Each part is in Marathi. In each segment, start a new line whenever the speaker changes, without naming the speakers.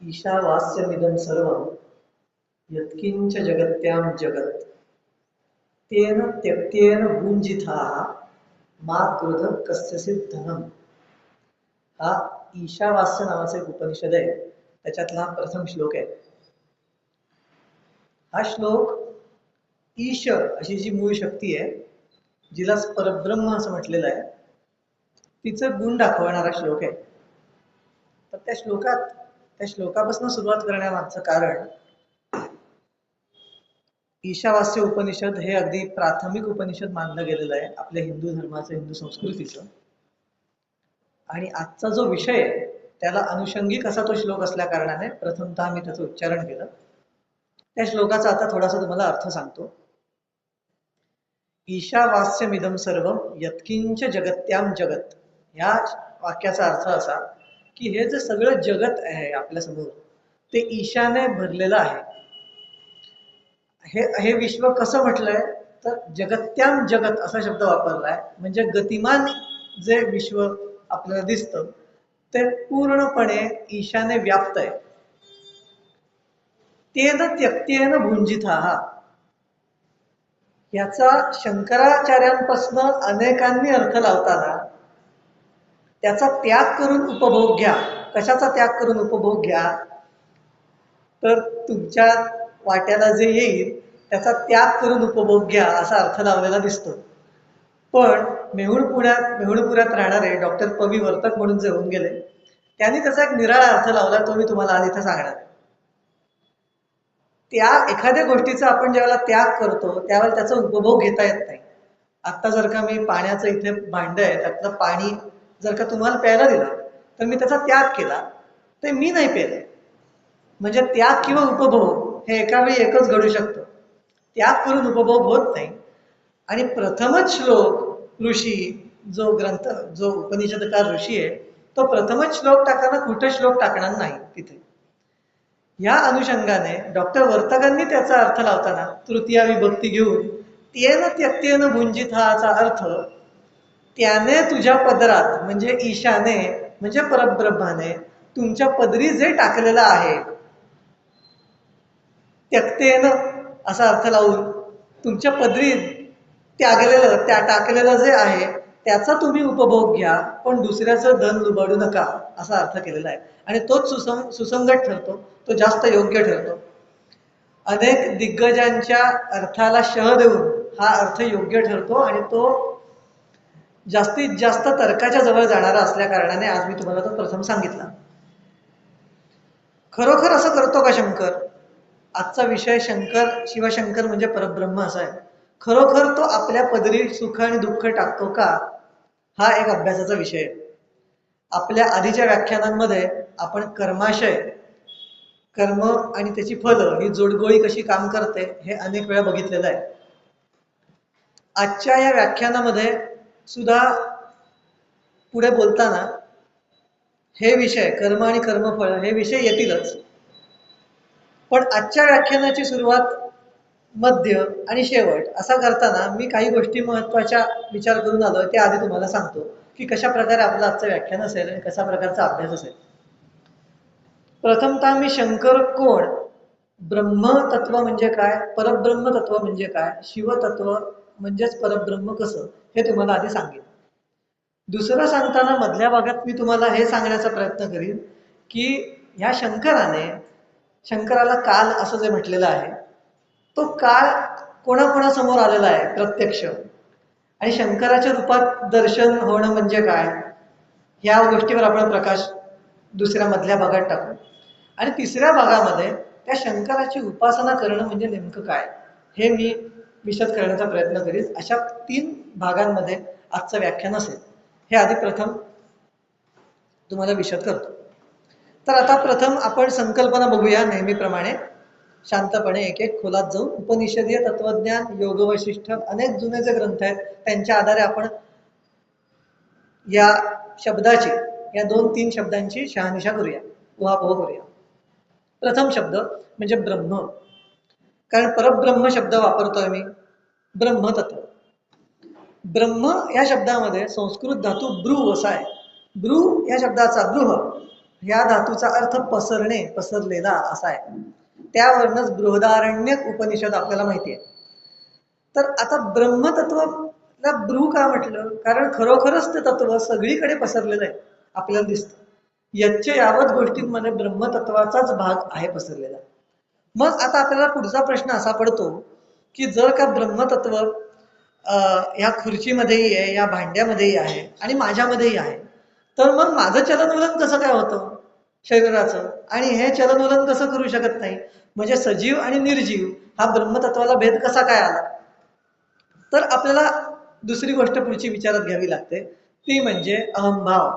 ईशावास्यमिदं सर्वं यत्किंच जगत्यां जगत् तेन त्यक्तेन भुञ्जिताः मा क्रोध कस्यचित् धनम. हा ईशावास्य नावाचा एक उपनिषद आहे, त्याच्यातला प्रथम श्लोक आहे. हा श्लोक ईश अशी जी मूळ शक्ती आहे, जिला परब्रह्म असं म्हटलेलं आहे, तिचं गुण दाखवणारा श्लोक आहे. तर त्या श्लोकापासून सुरुवात करण्यामागचं कारण, ईशावास्य उपनिषद हे अगदी प्राथमिक उपनिषद मानलं गेलेलं आहे आपल्या हिंदू धर्माचं, हिंदू संस्कृतीचं. आणि आजचा जो विषय आहे त्याला अनुषंगिक असा तो श्लोक असल्या कारणाने प्रथमतः मी त्याचं उच्चारण केलं. त्या श्लोकाचा आता थोडासा तुम्हाला अर्थ सांगतो. ईशावास्यमिदं सर्वं यत्किंच जगत्याम जगत. या वाक्याचा अर्थ असा की हे जे सगळं जगत आहे आपल्या समोर, ते ईशाने भरलेलं आहे. हे विश्व कसं म्हटलंय तर जगत्याम जगत असा शब्द वापरलाय. म्हणजे गतिमान जे विश्व आपल्याला दिसतं ते पूर्णपणे ईशाने व्याप्त आहे. तेन त्यक्तेन भुंजिताः, याचा शंकराचार्यांपासून अनेकांनी अर्थ लावताना त्याचा त्याग करून उपभोग घ्या. कशाचा त्याग करून उपभोग घ्या तर तुमच्या वाट्याला जे येईल त्याचा त्याग करून उपभोग घ्या असा अर्थ लावलेला दिसतो. पण मेहुणपुऱ्यात राहणारे डॉक्टर पवी वर्तक म्हणून जे होऊन गेले, त्यांनी त्याचा एक निराळा अर्थ लावला, तो मी तुम्हाला आज इथं सांगणार. त्या एखाद्या गोष्टीचा आपण ज्यावेळेला त्याग करतो त्यावेळेला त्याचा उपभोग घेता येत नाही. आता जर का मी पाण्याचं इथे भांड आहे, त्यातलं पाणी जर का तुम्हाला प्यायला दिलं तर मी त्याचा त्याग केला, ते मी नाही पेलं. म्हणजे त्याग किंवा उपभोग हे एका वेळी एकच घडू शकतं. त्याग करून उपभोग होत नाही. आणि प्रथमच श्लोक ऋषी, जो उपनिषदकार ऋषी आहे, तो प्रथमच श्लोक टाकताना कुठे श्लोक टाकणार नाही तिथे. या अनुषंगाने डॉक्टर वर्तकांनी त्याचा अर्थ लावताना तृतीया विभक्ती घेऊन तेन त्यक्तेन भुंजिताचा अर्थ, त्याने तुझ्या पदरात म्हणजे ईशाने म्हणजे परब्रह्माने तुमच्या पदरी जे टाकलेलं आहे, त्यक्तेन असा अर्थ लावून तुमच्या पदरी टाकलेलं जे आहे त्याचा तुम्ही उपभोग घ्या, पण दुसऱ्याचं धन लुबाडू नका असा अर्थ केलेला आहे. आणि तोच सुसंगत ठरतो, तो जास्त योग्य ठरतो. अनेक दिग्गजांच्या अर्थाला शह देऊन हा अर्थ योग्य ठरतो आणि तो जास्तीत जास्त तर्काच्या जवळ जाणारा असल्या कारणाने आज मी तुम्हाला तो प्रथम सांगितला. खरोखर असं करतो का शंकर? आजचा विषय शिवशंकर म्हणजे परब्रह्म असा आहे. खरोखर तो आपल्या पदरी सुख आणि दुःख टाकतो का? हा एक अभ्यासाचा विषय आहे. आपल्या आधीच्या व्याख्यानांमध्ये आपण कर्माशय, कर्म आणि त्याची फलं ही जोडगोळी कशी काम करते हे अनेक वेळा बघितलेलं आहे. आजच्या या व्याख्यानामध्ये सुद्धा पुढे बोलताना हे विषय कर्म आणि कर्मफळ हे विषय येतीलच. पण आजच्या व्याख्यानाची सुरुवात, मध्य आणि शेवट असा करताना मी काही गोष्टी महत्त्वाच्या विचार करून आलोय. ते आधी तुम्हाला सांगतो की कशा प्रकारे आपलं आजचं व्याख्यान असेल आणि कशा प्रकारचा अभ्यास असेल. प्रथमतः मी शंकर कोण, ब्रह्मतत्व म्हणजे काय, परब्रह्म तत्व म्हणजे काय, शिवतत्व म्हणजेच परब्रह्म कसं, हे तुम्हाला आधी सांगेन. दुसरं सांगताना मधल्या भागात मी तुम्हाला हे सांगण्याचा प्रयत्न करीन की ह्या शंकराला काल असं जे म्हटलेलं आहे, तो काळ कोणाकोणासमोर आलेला आहे प्रत्यक्ष, आणि शंकराच्या रूपात दर्शन होणं म्हणजे काय, या गोष्टीवर आपण प्रकाश दुसऱ्या मधल्या भागात टाकू. आणि तिसऱ्या भागामध्ये त्या शंकराची उपासना करणं म्हणजे नेमकं काय हे मी विशद करण्याचा प्रयत्न करीन. अशा 3 भागांमध्ये आजचं व्याख्यान असेल. हे आधी प्रथम तुम्हाला विशद करतो. तर आता प्रथम आपण संकल्पना बघूया. नेहमीप्रमाणे शांतपणे एक एक खोलात जाऊन उपनिषदीय तत्वज्ञान, योग वैशिष्ठ, अनेक जुने जे ग्रंथ आहेत त्यांच्या आधारे आपण या शब्दाची, या 2-3 शब्दांची शहानिशा करूया, उहापोह करूया. प्रथम शब्द म्हणजे ब्रह्म. कारण परब्रह्म शब्द वापरतोय मी. ब्रह्मतत्व. ब्रह्म या शब्दामध्ये संस्कृत धातू ब्रू असा आहे. ब्रू या शब्दाचा बृह या धातूचा अर्थ पसरणे, पसरलेला असा आहे. त्यावरूनच बृहदारण्यक उपनिषद आपल्याला माहिती आहे. तर आता ब्रह्मतत्वला ब्रू का म्हटलं? कारण खरोखरच ते तत्व सगळीकडे पसरलेलं आहे, आपल्याला दिसतं. यच्च यावत गोष्टींमध्ये ब्रह्मतत्वाचाच भाग आहे पसरलेला. मग आता आपल्याला पुढचा प्रश्न असा पडतो की जर का ब्रह्मतत्व या खुर्चीमध्येही आहे, या भांड्यामध्येही आहे आणि माझ्यामध्येही आहे, तर मग माझं चलनवलन कसं काय होतं शरीराचं, आणि हे चलनवलन कसं करू शकत नाही? म्हणजे सजीव आणि निर्जीव हा ब्रह्मतत्वाला भेद कसा काय आला? तर आपल्याला दुसरी गोष्ट पुढची विचारात घ्यावी लागते, ती म्हणजे अहंभाव.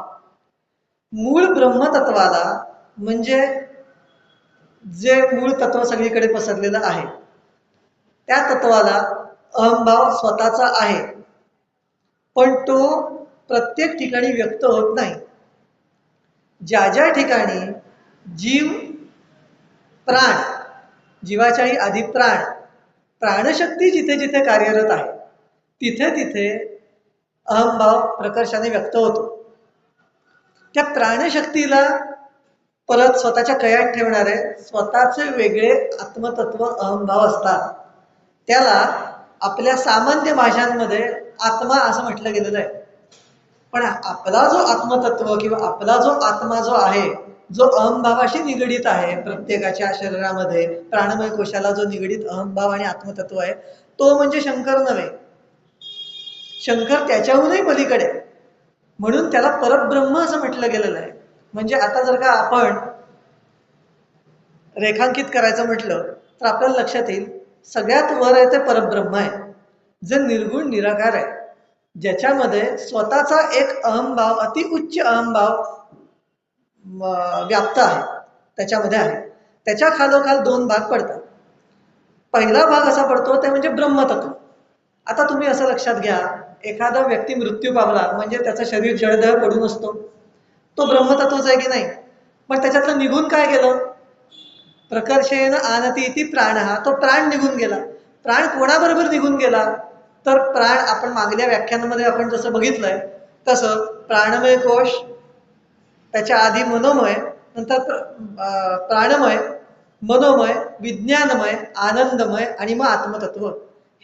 मूळ ब्रह्मतत्वाला, म्हणजे जे मूळ तत्व सगळीकडे पसरलेलं आहे, त्या तत्वाला अहंभाव स्वतःचा आहे, पण तो प्रत्येक ठिकाणी व्यक्त होत नाही. ज्या ज्या ठिकाणी जीव, प्राण, जीवाच्याही आधी प्राण, प्राणशक्ती जिथे जिथे कार्यरत आहे, तिथे तिथे अहंभाव प्रकर्षाने व्यक्त होतो. त्या प्राणशक्तीला परत स्वतःच्या कयात ठेवणारे स्वतःचे वेगळे आत्मतत्व अहंभाव असतात. त्याला आपल्या सामान्य भाषांमध्ये आत्मा असं म्हटलं गेलेलं आहे. पण आपला जो आत्मतत्व किंवा आपला जो आत्मा जो आहे, जो अहंभावाशी निगडीत आहे, प्रत्येकाच्या शरीरामध्ये प्राणमय कोशाला जो निगडीत अहंभाव आणि आत्मतत्व आहे, तो म्हणजे शंकर नव्हे. शंकर त्याच्याहूनही पलीकडे, म्हणून त्याला परब्रह्म असं म्हटलं गेलेलं आहे. म्हणजे आता जर का आपण रेखांकित करायचं म्हटलं तर आपल्याला लक्षात येईल, सगळ्यात वर आहे ते परब्रह्म आहे, जे निर्गुण निराकार आहे, ज्याच्यामध्ये स्वतःचा एक अहंभाव, अति उच्च अहंभाव व्याप्त आहे, त्याच्यामध्ये आहे. त्याच्या खालोखाल दोन भाग पडतात. पहिला भाग असा पडतो ते म्हणजे ब्रह्मतत्व. आता तुम्ही असं लक्षात घ्या, एखादा व्यक्ती मृत्यू पावला म्हणजे त्याचं शरीर जडदेह पडून असतो, तो ब्रह्मतत्वच आहे की नाही? पण त्याच्यातलं निघून काय गेलं? प्रकर्षेण आनती इति प्राणः, तो प्राण निघून गेला. प्राण कोणाबरोबर निघून गेला? तर प्राण, आपण मागल्या व्याख्यानामध्ये आपण जसं बघितलंय तसं प्राणमय कोश, त्याच्या आधी मनोमय, नंतर प्राणमय, मनोमय, विज्ञानमय, आनंदमय आणि मग आत्मतत्व.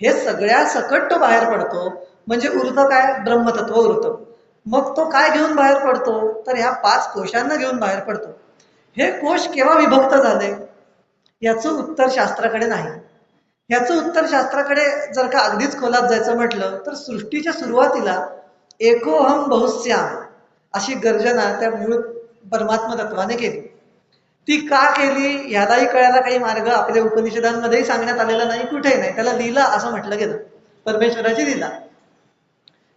हे सगळ्या सकट तो बाहेर पडतो. म्हणजे उरतं काय? ब्रह्मतत्व उरतं. मग तो काय घेऊन बाहेर पडतो? तर ह्या 5 कोशांना घेऊन बाहेर पडतो. हे कोश केव्हा विभक्त झाले याचं उत्तर शास्त्राकडे नाही. याचं उत्तर शास्त्राकडे जर का अगदीच खोलात जायचं म्हटलं तर सृष्टीच्या सुरुवातीला एकोहम बहुस्याम अशी गर्जना त्या मूळ परमात्मा तत्वाने केली. ती का केली यालाही कळायला काही मार्ग आपल्या उपनिषदांमध्येही सांगण्यात आलेला नाही, कुठेही नाही. त्याला लीला असं म्हटलं गेलं, परमेश्वराची लीला,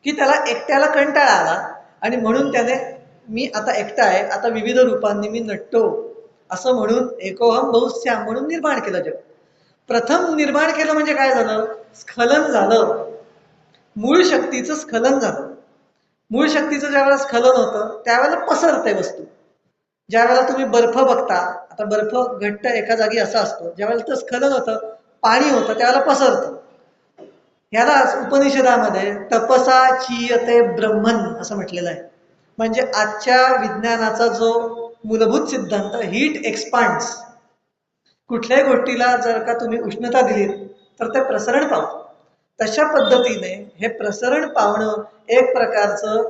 की त्याला एकट्याला कंटाळा आला आणि म्हणून त्याने मी आता एकटा आहे, आता विविध रूपांनी मी नटतो असं म्हणून एकोहम बहुस्याम म्हणून निर्माण केलं जग. प्रथम निर्माण केलं म्हणजे काय झालं? स्खलन झालं. मूळ शक्तीचं स्खलन झालं. मूळ शक्तीचं ज्यावेळेला स्खलन होतं त्यावेळेला पसरते वस्तू. ज्यावेळेला तुम्ही बर्फ बघता, आता बर्फ घट्ट एका जागी असा असतो, ज्यावेळेला ते स्खलन होतं, पाणी होतं, त्यावेळेला पसरतं. ह्याला उपनिषदामध्ये तपसा चीयते ब्रह्मन असं म्हटलेलं आहे. म्हणजे आजच्या विज्ञानाचा जो मूलभूत सिद्धांत, हीट एक्सपांड्स, कुठल्याही गोष्टीला जर का तुम्ही उष्णता दिलीत तर ते प्रसरण पावतं. तशा पद्धतीने हे प्रसरण पावणं एक प्रकारचं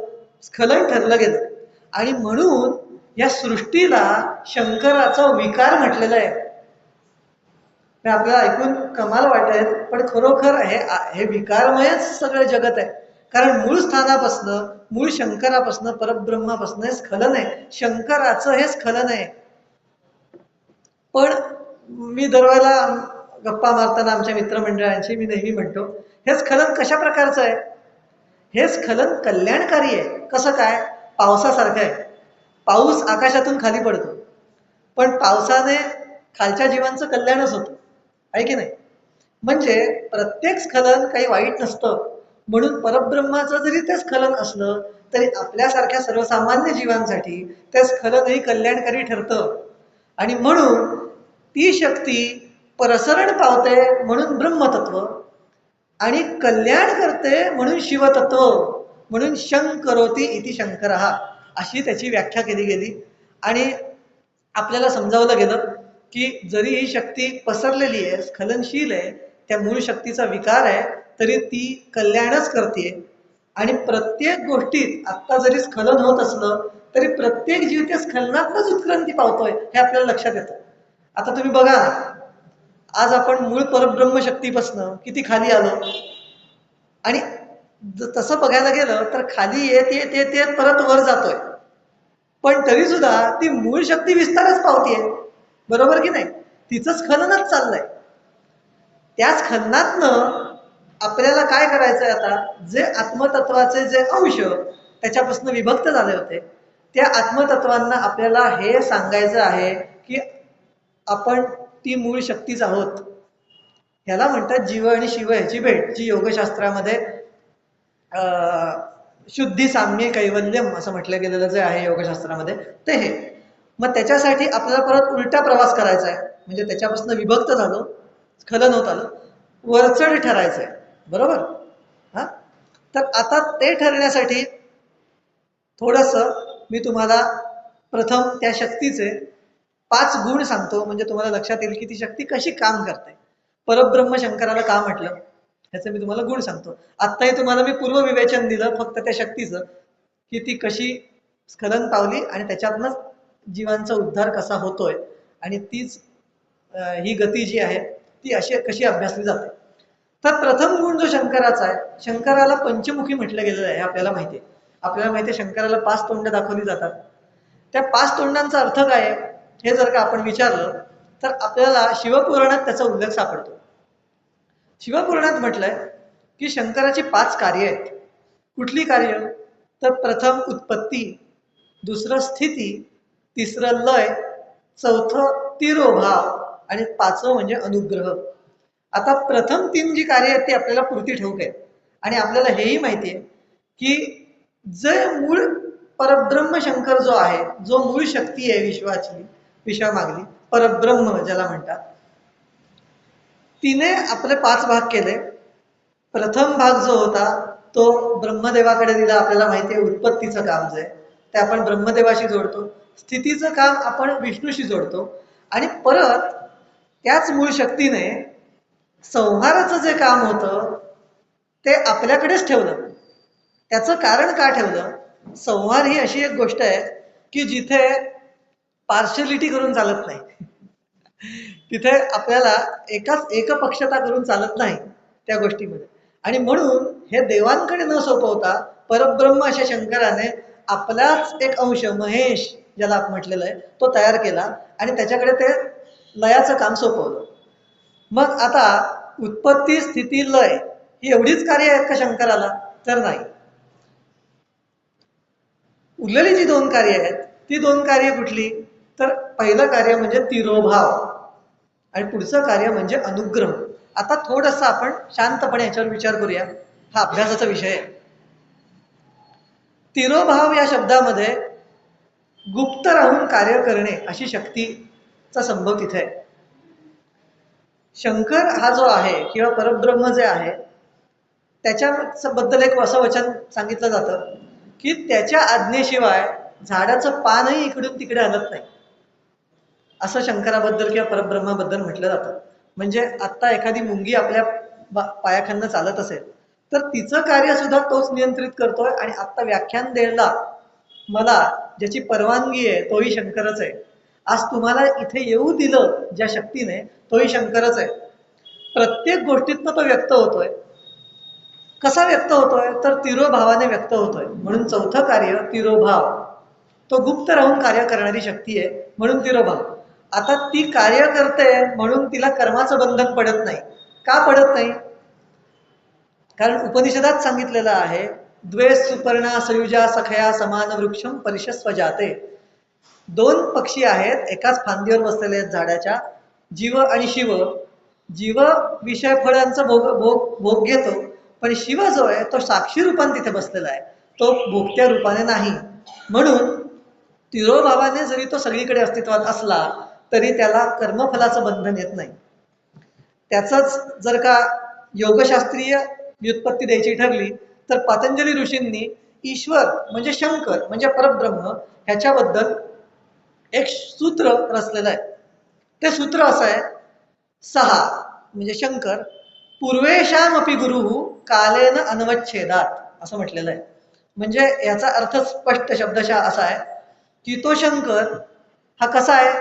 स्खलन ठरलं गेलं. आणि म्हणून या सृष्टीला शंकराचा विकार म्हटलेला आहे. हे आपल्याला ऐकून कमाल वाटेल, पण खरोखर हे विकारमयच सगळं जगत आहे. कारण मूळ स्थानापासनं, मूळ शंकरापासनं, परब्रह्मापासनं हे स्खलन आहे. शंकराचं हे स्खलन आहे. पण मी दरवेळेला गप्पा मारताना आमच्या मित्रमंडळांशी मी नेहमी म्हणतो, हे स्खलन कशा प्रकारचं आहे? हे स्खलन कल्याणकारी आहे. कसं काय? पावसासारखं आहे. पाऊस आकाशातून खाली पडतो, पण पावसाने खालच्या जीवांचं कल्याणच होतं, आहे की नाही? म्हणजे प्रत्येक स्खलन काही वाईट नसतं. म्हणून परब्रह्माचं जरी ते स्खलन असलं तरी आपल्यासारख्या सर्वसामान्य जीवांसाठी ते स्खलनही कल्याणकारी ठरतं. आणि म्हणून ती शक्ती प्रसरण पावते म्हणून ब्रह्मतत्व, आणि कल्याण करते म्हणून शिवतत्व, म्हणून शंकरोती इति शंकरः अशी त्याची व्याख्या केली गेली. आणि आपल्याला समजावलं गेलं की जरी ही शक्ती पसरलेली आहे, स्खलनशील आहे, त्या मूळ शक्तीचा विकार आहे, तरी ती कल्याणच करते. आणि प्रत्येक गोष्टीत आत्ता जरी स्खलन होत असलं तरी प्रत्येक जीव त्या स्खलनातच उत्क्रांती पावतोय हे आपल्याला लक्षात येतं. आता तुम्ही बघा, आज आपण मूळ परब्रह्म शक्तीपासून किती खाली आलो, आणि तसं बघायला गेलं तर खाली येत येत येत येत परत वर जातोय, पण तरी सुद्धा ती मूळ शक्ती विस्तारच पावतीये, बरोबर की नाही? तिचं स्खलनच चाललंय. त्या स्खलनातनं आपल्याला काय करायचंय आता, जे आत्मतत्वाचे जे अंश त्याच्यापासून विभक्त झाले होते, त्या आत्मतत्वांना आपल्याला हे सांगायचं आहे की आपण ती मूळ शक्तीच आहोत. ह्याला म्हणतात जीव आणि शिव ह्याची भेट, जी योगशास्त्रामध्ये शुद्धी साम्य कैवल्यम असं म्हटलं गेलेलं जे आहे योगशास्त्रामध्ये, ते हे. मग त्याच्यासाठी आपल्याला परत उलटा प्रवास करायचा आहे, म्हणजे त्याच्यापासून विभक्त झालो, स्खलन होत आलं, वरचढ ठरायचंय, बरोबर? हा, तर आता ते ठरण्यासाठी थोडस मी तुम्हाला प्रथम त्या शक्तीचे 5 गुण सांगतो, म्हणजे तुम्हाला लक्षात येईल की ती शक्ती कशी काम करते. परब्रह्म शंकराला का म्हटलं ह्याचे मी तुम्हाला गुण सांगतो. आत्ताही तुम्हाला मी पूर्व विवेचन दिलं फक्त त्या शक्तीचं, की ती कशी स्खलन पावली आणि त्याच्यातनंच जीवांचा उद्धार कसा होतोय, आणि तीच ही गती जी आहे ती अशी कशी अभ्यासली जाते. तर प्रथम गुण जो शंकराचा आहे, शंकराला पंचमुखी म्हटलं गेलेलं आहे, आपल्याला माहिती आहे. आपल्याला माहिती आहे शंकराला 5 तोंड दाखवली जातात. त्या 5 तोंडांचा अर्थ काय आहे हे जर का आपण विचारलं तर आपल्याला शिवपुराणात त्याचा उल्लेख सापडतो. शिवपुराणात म्हटलंय की शंकराची 5 कार्य आहेत. कुठली कार्य? तर प्रथम उत्पत्ती, दुसरं स्थिती, तिसरं लय, चौथं तिरोभाव आणि 5वं म्हणजे अनुग्रह. आता प्रथम 3 जी कार्य आहेत ती आपल्याला पुरती ठाऊक आहेत, आणि आपल्याला हेही माहिती आहे की जे मूळ परब्रह्म शंकर जो आहे, जो मूळ शक्ती आहे विश्वाची, विश्वामागली परब्रह्म ज्याला म्हणतात, तिने आपले 5 भाग केले. प्रथम भाग जो होता तो ब्रह्मदेवाकडे दिला. आपल्याला माहिती आहे उत्पत्तीचं काम जे ते आपण ब्रह्मदेवाशी जोडतो, स्थितीचं काम आपण विष्णूशी जोडतो, आणि परत त्याच मूळ शक्तीने संहाराचं जे काम होतं ते आपल्याकडेच ठेवलं. त्याचं कारण का ठेवलं? संहार ही अशी एक गोष्ट आहे की जिथे पार्शलिटी करून चालत नाही. तिथे आपल्याला एकपक्षता करून चालत नाही त्या गोष्टीमध्ये. आणि म्हणून हे देवांकडे न सोपवता परब्रह्म अशा शंकराने आपलाच एक अंश महेश ज्याला म्हटलेलं आहे तो तयार केला, आणि त्याच्याकडे ते लयाचं काम सोपवलं. मग आता उत्पत्ती, स्थिती, लय ही एवढीच कार्य आहेत का शंकराला? तर नाही. उरलेली जी 2 कार्य आहेत ती 2 कार्य कुठली? तर पहिलं कार्य म्हणजे तिरोभाव आणि पुढचं कार्य म्हणजे अनुग्रह. आता थोडंसं आपण शांतपणे याच्यावर विचार करूया, हा अभ्यासाचा विषय आहे. तिरोभाव या शब्दामध्ये गुप्त राहून कार्य करणे अशी शक्तीचा संभव तिथे आहे. शंकर हा जो आहे किंवा परब्रह्म जे आहे त्याच्याबद्दल एक असं वचन सांगितलं जातं की त्याच्या आज्ञेशिवाय झाडाचं पानही इकडून तिकडे हलत नाही, असं शंकराबद्दल किंवा परब्रह्माबद्दल म्हटलं जातं. म्हणजे आत्ता एखादी मुंगी आपल्या पायाखालनं चालत असेल तर तिचं कार्य सुद्धा तोच नियंत्रित करतोय, आणि आत्ता व्याख्यान द्यायला मला ज्याची परवानगी आहे तोही शंकरच आहे. आज तुम्हाला इथे येऊ दिलं ज्या शक्तीने तोही शंकरच आहे. प्रत्येक गोष्टीतनं तो व्यक्त होतोय. कसा व्यक्त होतोय? तर तिरोभावाने व्यक्त होतोय. म्हणून चौथं कार्य तिरोभाव, तो गुप्त राहून कार्य करणारी शक्ती आहे, म्हणून तिरोभाव. आता ती कार्य करते म्हणून तिला कर्माचं बंधन पडत नाही. का पडत नाही? कारण उपनिषदात सांगितलेलं आहे, द्वे सुपर्णा सयुजा सखया समान वृक्षम परिशस्व जाते. 2 पक्षी आहेत एकाच फांदीवर बसलेले आहेत झाडाच्या, जीव आणि शिव. जीव विषय फळांचं भोग घेतो, पण शिव जो आहे तो साक्षी रूपाने तिथे बसलेला आहे, तो भोगत्या रूपाने नाही. म्हणून तिरोभावाने जरी तो सगळीकडे अस्तित्वात असला तरी त्याला कर्मफलाचं बंधन येत नाही. त्याचंच जर का योगशास्त्रीय व्युत्पत्ती द्यायची ठरली तर पतंजली ऋषींनी ईश्वर म्हणजे शंकर म्हणजे परब्रह्म ह्याच्याबद्दल एक सूत्र रचलेलं आहे. ते सूत्र असं आहे, सहा म्हणजे शंकर पूर्वेशामपि गुरु कालेन अनवच्छेदात असं म्हटलेलं आहे. म्हणजे याचा अर्थ स्पष्ट शब्दशः असा आहे की तो शंकर हा कसा आहे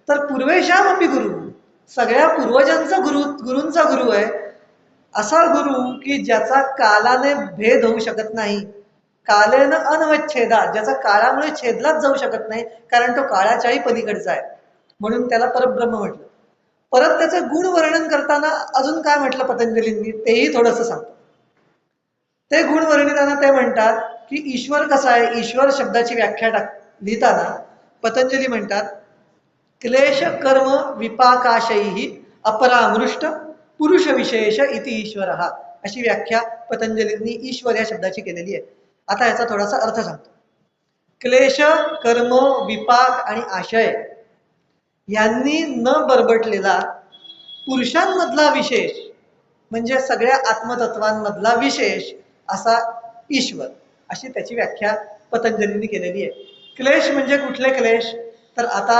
तर पूर्वेशामपि गुरु, सगळ्या पूर्वजांचा गुरूंचा गुरु आहे. असा गुरु की ज्याचा कालाने भेद होऊ शकत नाही, कालेन अनवच्छेदात, ज्याचा काळामुळे छेदलाच जाऊ शकत नाही, कारण तो काळाच्याही पलीकडचा आहे, म्हणून त्याला परब्रह्म म्हटलं. परत त्याचं गुण वर्णन करताना अजून काय म्हटलं पतंजलींनी तेही थोडंसं सांगतो. ते गुण वर्णिताना ते म्हणतात की ईश्वर कसा आहे, ईश्वर शब्दाची व्याख्या लिहिताना पतंजली म्हणतात क्लेश कर्म विपाकाशैहि अपरामृष्ट पुरुष विशेष इति ईश्वर, अशी व्याख्या पतंजलींनी ईश्वर या शब्दाची केलेली आहे. आता याचा थोडासा अर्थ सांगतो. क्लेश कर्म विपाक आणि आशय यांनी न बरबटलेला पुरुषांमधला विशेष म्हणजे सगळ्या आत्मतत्वांमधला विशेष असा ईश्वर, अशी त्याची व्याख्या पतंजलींनी केलेली आहे. क्लेश म्हणजे कुठले क्लेश, तर आता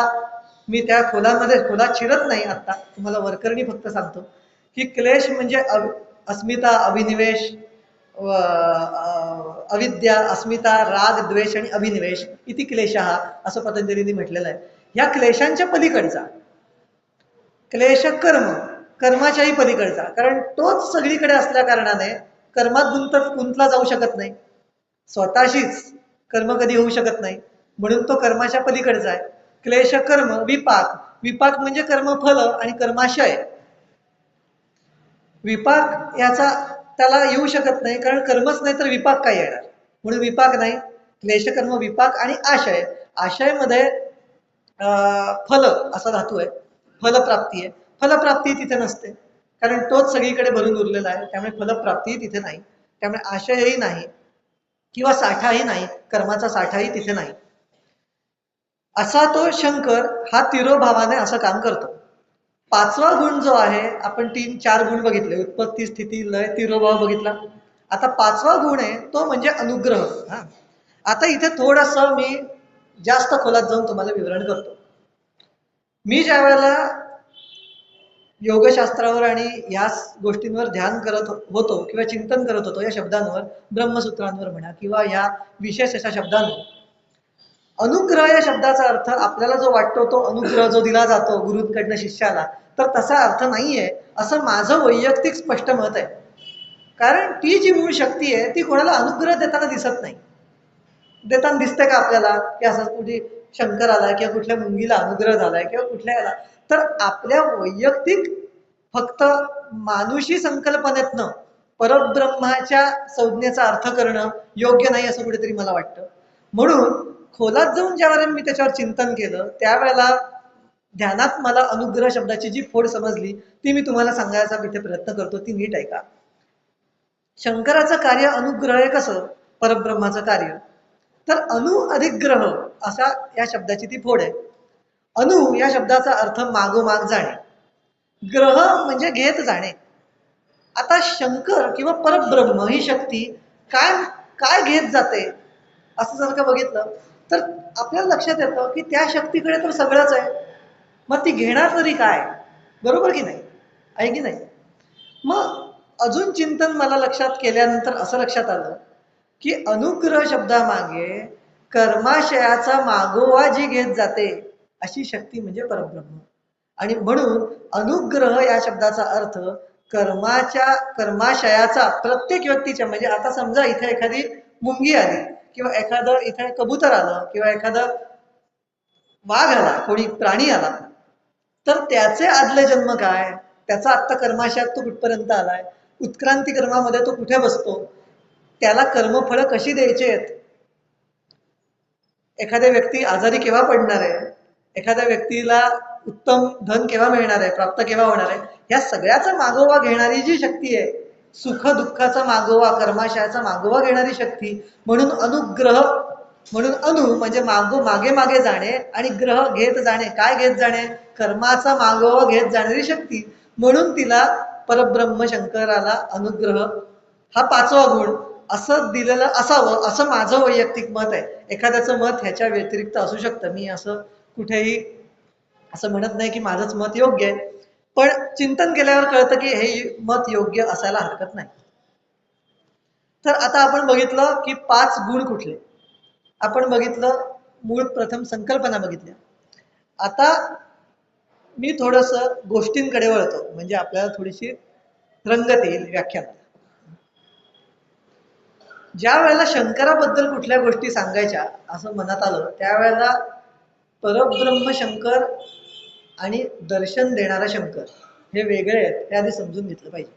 मी त्या खोलात शिरत नाही, आता तुम्हाला वरकरणी फक्त सांगतो की क्लेश म्हणजे अस्मिता, अभिनिवेश, अविद्या, अस्मिता, राग, द्वेष आणि अभिनिवेश इति क्लेशः असं पतंजलींनी म्हटलेलं आहे. या क्लेशांच्या पलीकडचा क्लेश कर्म, कर्माच्याही पलीकडचा, कारण तोच सगळीकडे असल्या कारणाने कर्मात गुंतला जाऊ शकत नाही, स्वतःशीच कर्म कधी होऊ शकत नाही, म्हणून तो कर्माच्या पलीकडचा आहे. क्लेश कर्म विपाक, विपाक म्हणजे कर्मफल आणि कर्माशय. विपाक याचा त्याला येऊ शकत नाही, कारण कर्मच नाही तर विपाक काय येणार, म्हणून विपाक नाही. क्लेश कर्म विपाक आणि आशय, आशयमध्ये फल असा धातू आहे, फलप्राप्ती आहे. फलप्राप्ती तिथे नसते, कारण तोच सगळीकडे भरून उरलेला आहे, त्यामुळे फलप्राप्ती तिथे नाही, त्यामुळे आशयही नाही किंवा साठाही नाही, कर्माचा साठाही तिथे नाही. असा तो शंकर हा तिरोभावाने असं काम करतो. पाचवा गुण जो आहे, आपण 3-4 गुण बघितले, उत्पत्ती, स्थिती, लय, तिरोभाव बघितला. आता पाचवा गुण आहे तो म्हणजे अनुग्रह. आता इथे थोडस मी जास्त खोलात जाऊन तुम्हाला विवरण करतो. मी ज्या वेळेला योगशास्त्रावर आणि या गोष्टींवर ध्यान करत होतो किंवा चिंतन करत होतो, या शब्दांवर, ब्रह्मसूत्रांवर म्हणा किंवा या विशेष अशा शब्दांवर, अनुग्रह या शब्दाचा अर्थ आपल्याला जो वाटतो तो अनुग्रह जो दिला जातो गुरूंकडनं शिष्याला, तर तसा अर्थ नाहीये असं माझं वैयक्तिक स्पष्ट मत आहे. कारण ती जी मूळ शक्ती आहे ती कोणाला अनुग्रह देताना दिसत नाही. देताना दिसते का आपल्याला की असं कुठे शंकराला किंवा कुठल्या मुंगीला अनुग्रह झालाय किंवा कुठल्या याला, तर आपल्या वैयक्तिक फक्त मानुषी संकल्पनेतनं परब्रह्माच्या संज्ञेचा अर्थ करणं योग्य नाही असं कुठेतरी मला वाटतं. म्हणून खोलात जाऊन ज्यावेळेला मी त्याच्यावर चिंतन केलं त्यावेळेला ध्यानात मला अनुग्रह शब्दाची जी फोड समजली ती मी तुम्हाला सांगायचा इथे प्रयत्न करतो, ती नीट ऐका. शंकराचं कार्य अनुग्रह आहे कसं, परब्रह्माचं कार्य, तर अनु अधिक ग्रह असा या शब्दाची ती फोड आहे. अनु या शब्दाचा अर्थ मागोमाग जाणे, ग्रह म्हणजे घेत जाणे. आता शंकर किंवा परब्रह्म ही शक्ती काय काय घेत जाते असं जर का बघितलं तर आपल्याला लक्षात येतं की त्या शक्तीकडे तर सगळंच आहे, मग ती घेणार तरी काय, बरोबर की नाही, आहे की नाही. मग अजून चिंतन मला लक्षात केल्यानंतर असं लक्षात आलं की अनुग्रह शब्दामागे कर्माशयाचा मागोवा जी घेत जाते अशी शक्ती म्हणजे परब्रह्म. आणि म्हणून अनुग्रह या शब्दाचा अर्थ कर्माशयाचा प्रत्येक व्यक्तीच्या, म्हणजे आता समजा इथे एखादी मुंगी आली किंवा एखादं इथे कबूतर आलं किंवा एखादं वाघ आला, कोणी प्राणी आला, तर त्याचे आदले जन्म काय, त्याचा आत्ता कर्माशयात तो कुठपर्यंत आलाय, उत्क्रांती कर्मामध्ये तो कुठे बसतो, त्याला कर्मफळ कशी द्यायची आहेत, एखाद्या व्यक्ती आजारी केव्हा पडणार आहे, एखाद्या व्यक्तीला उत्तम धन केव्हा मिळणार आहे, प्राप्त केव्हा होणार आहे, या सगळ्याचा मागोवा घेणारी जी शक्ती आहे, सुख दुःखाचा मागोवा, कर्माशयाचा मागोवा घेणारी शक्ती, म्हणून अनुग्रह, म्हणून अनु म्हणजे मागे मागे जाणे आणि ग्रह घेत जाणे, काय घेत जाणे, कर्माचा मागोवा घेत जाणारी शक्ती, म्हणून तिला परब्रह्म शंकराला अनुग्रह हा पाचवा गुण असं दिलेलं असावं असं माझं वैयक्तिक मत आहे. एखाद्याचं मत ह्याच्या व्यतिरिक्त असू शकतं, मी असं कुठेही असं म्हणत नाही की माझंच मत योग्य आहे, पण चिंतन केल्यावर कळतं की हे मत योग्य असायला हरकत नाही. तर आता आपण बघितलं की 5 गुण कुठले, आपण बघितलं मूळ प्रथम संकल्पना बघितल्या. आता मी थोडस गोष्टींकडे वळतो, म्हणजे आपल्याला थोडीशी रंगत येईल व्याख्यान. ज्या वेळेला शंकराबद्दल कुठल्या गोष्टी सांगायच्या असं मनात आलं, त्यावेळेला परब्रह्म शंकर आणि दर्शन देणारा शंकर हे वेगळे आहेत, हे आधी समजून घेतलं पाहिजे.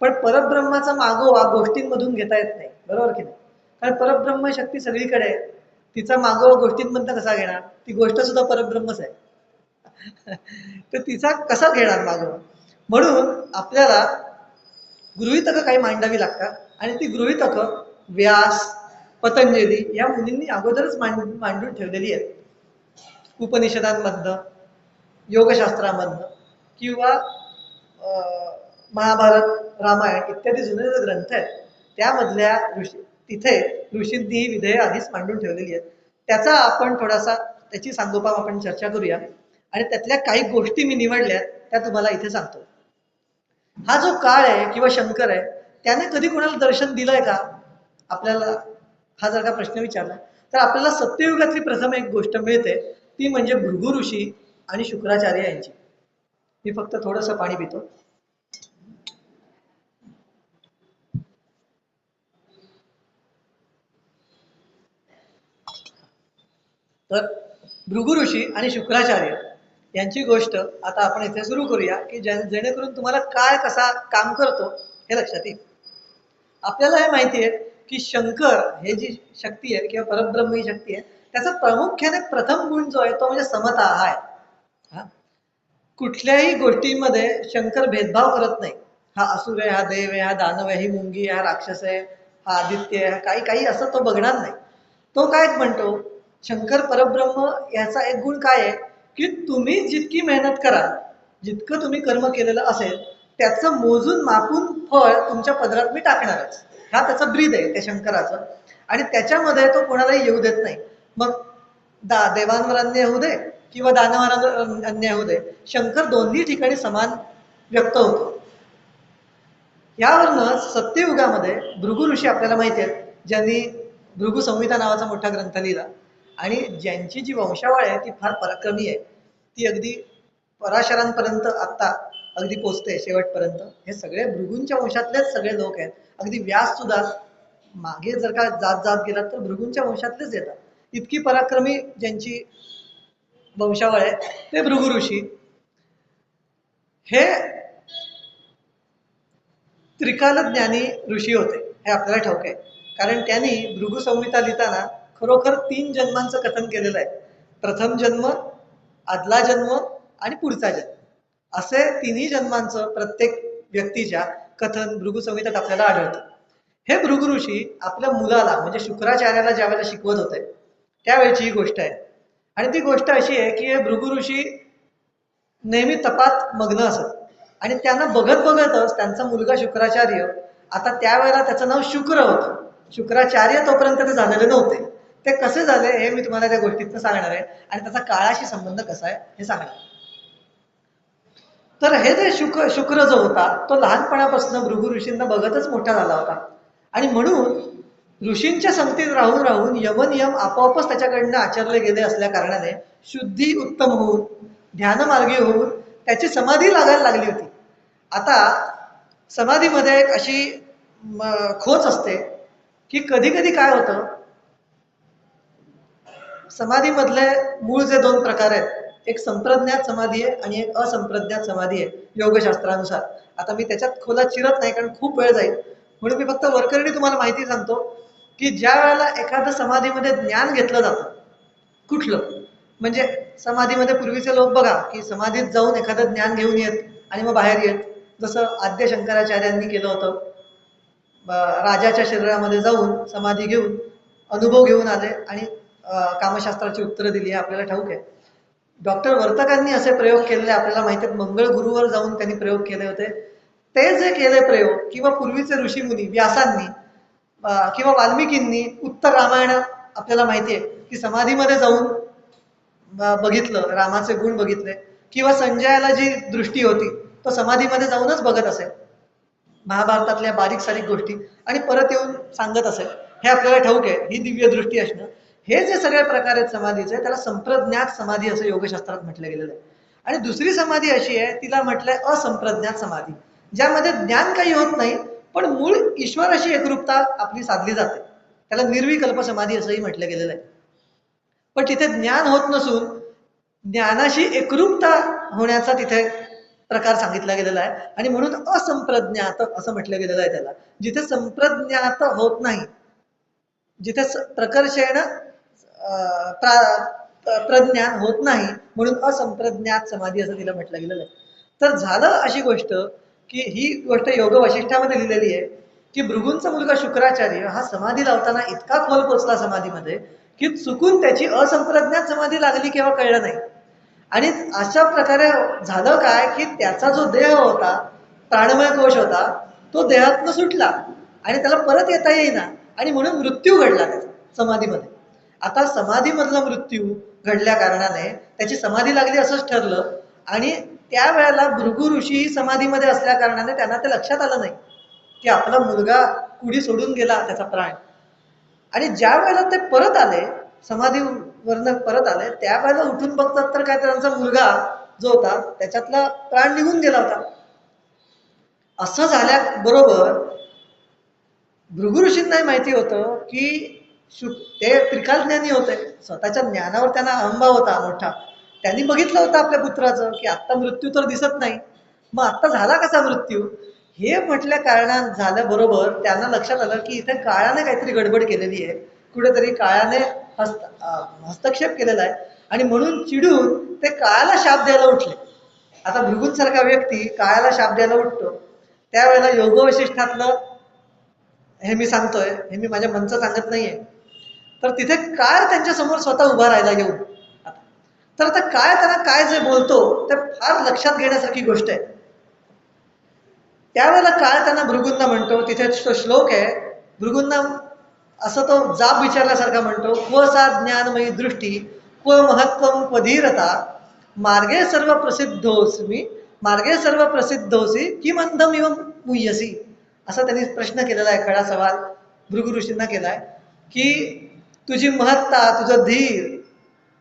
पण परब्रह्माचा मागोवा गोष्टींमधून घेता येत नाही, बरोबर की नाही? कारण परब्रह्म शक्ती सगळीकडे आहे, तिचा मागोवा गोष्टींमधून कसा घेणार? ती गोष्ट सुद्धा परब्रह्मच आहे. तर तिचा कसा घेणार मागोवा? म्हणून आपल्याला गृहीतकं काही मांडावी लागतात, आणि ती गृहीतकं व्यास, पतंजली या मुनींनी अगोदरच मांडून ठेवलेली आहेत. उपनिषदांमधनं, योगशास्त्रामधनं किंवा महाभारत, रामायण इत्यादी जुने जे ग्रंथ आहेत त्यामधल्या तिथे ऋषींनी विधेय आधीच मांडून ठेवलेली आहेत. त्याचा आपण थोडासा त्याची सांगोपांग आपण चर्चा करूया, आणि त्यातल्या काही गोष्टी मी निवडल्या त्या तुम्हाला इथे सांगतो. हा जो काळ आहे किंवा शंकर आहे, त्याने कधी कोणाला दर्शन दिलंय का? आपल्याला हा जर का प्रश्न विचारला तर आपल्याला सत्ययुगातली प्रथम एक गोष्ट मिळते, ती म्हणजे भृगु ऋषी आणि शुक्राचार्य यांची. मी फक्त थोडंसं पाणी पितो. तर भृगु ऋषी आणि शुक्राचार्य यांची गोष्ट आता आपण इथे सुरू करूया, की जेणेकरून तुम्हाला काय कसा काम करतो हे लक्षात येईल. आपल्याला हे माहिती आहे की शंकर हे जी शक्ती आहे किंवा परब्रह्म ही शक्ती आहे, त्याचा प्रामुख्याने प्रथम गुण जो आहे तो म्हणजे समता हा आहे. कुठल्याही गोष्टीमध्ये शंकर भेदभाव करत नाही. हा असुर आहे, हा देव आहे, हा दानव आहे, ही मुंगी आहे, हा राक्षस आहे, हा आदित्य आहे, काही काही असं तो बघणार नाही. तो काय म्हणतो, शंकर परब्रह्म याचा एक गुण काय आहे की तुम्ही जितकी मेहनत कराल, जितकं तुम्ही कर्म केलेलं असेल, त्याचं मोजून मापून फळ तुमच्या पदरात मी टाकणारच. हा त्याचा ब्रीद आहे त्या शंकराचं, आणि त्याच्यामध्ये तो कोणालाही येऊ देत नाही. मग देवांवर अन्याय होऊ दे किंवा दानवांवर अन्याय होऊ दे, शंकर दोन्ही ठिकाणी समान व्यक्त होतो. यावरनं सत्ययुगामध्ये भृगु ऋषी आपल्याला माहिती आहेत, ज्यांनी भृगु संहिता नावाचा मोठा ग्रंथ लिहिला, आणि ज्यांची जी वंशावळ आहे ती फार पराक्रमी आहे. ती अगदी पराशरांपर्यंत आत्ता अगदी पोचते शेवटपर्यंत. हे सगळे भृगूंच्या वंशातलेच सगळे लोक आहेत. अगदी व्यास सुद्धा मागे जर का जात जात गेलात तर भृगूंच्या वंशातलेच येतात. इतकी पराक्रमी ज्यांची वंशावळ आहे ते भृगु ऋषी. हे त्रिकालज्ञानी ऋषी होते, हे आपल्याला ठाऊक आहे. कारण त्यांनी भृगु संहिता लिहिताना खरोखर 3 जन्मांचं कथन केलेलं आहे. प्रथम जन्म, आदला जन्म आणि पुढचा जन्म, असे 3ही जन्मांचं प्रत्येक व्यक्तीच्या कथन भृगु संहितेत आपल्याला आढळतं. हे भृगु ऋषी आपल्या मुलाला म्हणजे शुक्राचार्याला ज्या वेळेला शिकवत होते त्यावेळेची ही गोष्ट आहे. आणि ती गोष्ट अशी आहे की हे भृगु ऋषी नेहमी तपात मग्न असत, आणि त्यांना बघत बघतच त्यांचा मुलगा शुक्राचार्य, आता त्यावेळेला त्याचं नाव शुक्र होतं, शुक्राचार्य तोपर्यंत ते झालेले नव्हते. ते कसे झाले हे मी तुम्हाला त्या गोष्टीतनं सांगणार आहे, आणि त्याचा काळाशी संबंध कसा आहे हे सांगणार. तर हे जे शुक्र जो होता तो लहानपणापासून भृगु ऋषींना बघतच मोठा झाला होता, आणि म्हणून ऋषींच्या संगतीत राहून राहून यमनियम आपोआपच त्याच्याकडनं आचरले गेले असल्या कारणाने शुद्धी उत्तम होऊन ध्यानमार्गी होऊन त्याची समाधी लागायला लागली होती. आता समाधीमध्ये एक अशी खोच असते की कधी कधी काय होतं, समाधीमधले मूळ जे 2 प्रकार आहेत, एक संप्रज्ञात समाधी आहे आणि एक असंप्रज्ञात समाधी आहे योगशास्त्रानुसार. आता मी त्याच्यात खोलात शिरत नाही कारण खूप वेळ जाईल, म्हणून मी फक्त वरकरणी तुम्हाला माहिती सांगतो की ज्या वेळेला एखादं समाधीमध्ये ज्ञान घेतलं जातं, कुठलं म्हणजे समाधीमध्ये पूर्वीचे लोक बघा की समाधीत जाऊन एखादं ज्ञान घेऊन येत आणि मग बाहेर येत, जसं आद्य शंकराचार्यांनी केलं होतं. राजाच्या शरीरामध्ये जाऊन समाधी घेऊन अनुभव घेऊन आले आणि कामशास्त्राची उत्तरं दिली, हे आपल्याला ठाऊक आहे. डॉक्टर वर्तकांनी असे प्रयोग केलेले आपल्याला माहिती आहेत, मंगळ गुरुवर जाऊन त्यांनी प्रयोग केले होते. ते जे केले प्रयोग, किंवा पूर्वीचे ऋषीमुनी व्यासांनी किंवा वाल्मिकींनी उत्तर रामायण आपल्याला माहिती आहे की समाधीमध्ये जाऊन बघितलं, रामाचे गुण बघितले, किंवा संजयाला जी दृष्टी होती तो समाधीमध्ये जाऊनच बघत असेल महाभारतातल्या बारीक सारीक गोष्टी आणि परत येऊन सांगत असेल, हे आपल्याला ठाऊक आहे, ही दिव्य दृष्टी असणं. हे जे सगळे प्रकार आहेत समाधीचे, त्याला संप्रज्ञात समाधी असं योगशास्त्रात म्हटलं गेलेलं आहे. आणि दुसरी समाधी अशी आहे, तिला म्हटलंय असंप्रज्ञात समाधी, ज्यामध्ये ज्ञान काही होत नाही, पण मूळ ईश्वराशी एकरूपता आपली साधली जाते. त्याला निर्विकल्प समाधी असंही म्हटलं गेलेलं आहे. पण तिथे ज्ञान होत नसून ज्ञानाशी एकरूपता होण्याचा तिथे प्रकार सांगितला गेलेला आहे, आणि म्हणून असंप्रज्ञात असं म्हटलं गेलेलं आहे त्याला. जिथे संप्रज्ञात होत नाही, जिथे प्रकर्षेण प्रज्ञान होत नाही, म्हणून असंप्रज्ञात समाधी असं तिला म्हटलं गेलेलं आहे. तर झालं अशी गोष्ट की ही गोष्ट योग वशिष्ठामध्ये लिहिलेली आहे की भृगूंचा मुलगा शुक्राचार्य हा समाधी लावताना इतका खोल पोचला समाधीमध्ये की चुकून त्याची असंप्रज्ञात समाधी लागली केव्हा कळलं नाही. आणि अशा प्रकारे झालं काय की त्याचा जो देह होता, प्राणमय कोश होता, तो देहातनं सुटला आणि त्याला परत येता येईना, आणि म्हणून मृत्यू घडला त्याचा समाधीमध्ये. आता समाधीमधला मृत्यू घडल्या कारणाने त्याची समाधी लागली असंच ठरलं, आणि त्यावेळेला भृगु ऋषी समाधीमध्ये असल्या कारणाने त्यांना ते लक्षात आलं नाही की आपला मुलगा कुडी सोडून गेला त्याचा प्राण. आणि ज्या वेळेला ते परत आले, समाधीवरनं परत आले, त्यावेळेला उठून बघतात तर काय त्यांचा मुलगा जो होता त्याच्यातला प्राण निघून गेला होता. असं झाल्याबरोबर भृगु ऋषींनाही माहिती होतं की ते त्रिकालज्ञानी होते, स्वतःच्या ज्ञानावर त्यांना अहंभाव होता मोठा. त्यांनी बघितलं होतं आपल्या पुत्राचं की आत्ता मृत्यू तर दिसत नाही, मग आत्ता झाला कसा मृत्यू, हे म्हटल्या कारणात झाल्याबरोबर त्यांना लक्षात आलं की इथे काळाने काहीतरी गडबड केलेली आहे, कुठेतरी काळाने हस्तक्षेप केलेला आहे, आणि म्हणून चिडून ते काळाला शाप द्यायला उठले. आता भृगूंसारखा व्यक्ती काळाला शाप द्यायला उठतो, त्यावेळेला योगवशिष्ठातलं हे मी सांगतोय, हे मी माझ्या मनचं सांगत नाहीये, तर तिथे काळ त्यांच्या समोर स्वतः उभा राहायला येऊन. तर आता काय त्यांना काय जे बोलतो ते फार लक्षात घेण्यासारखी गोष्ट आहे. त्यावेळेला काळ त्यांना भृगूंना म्हणतो, तिथे तो श्लोक आहे, भृगूंना असं तो जाब विचारल्यासारखा म्हणतो, क्व सा ज्ञानमयी दृष्टी क्व महत्वम क्व धीरता मार्गे सर्व प्रसिद्धोस्मी मार्गे सर्व प्रसिद्धोसी किम अंधम इव मुह्यसी. असा त्यांनी प्रश्न केलेला आहे, खरा सवाल भृगु ऋषींना केलाय की तुझी महत्ता, तुझं धीर,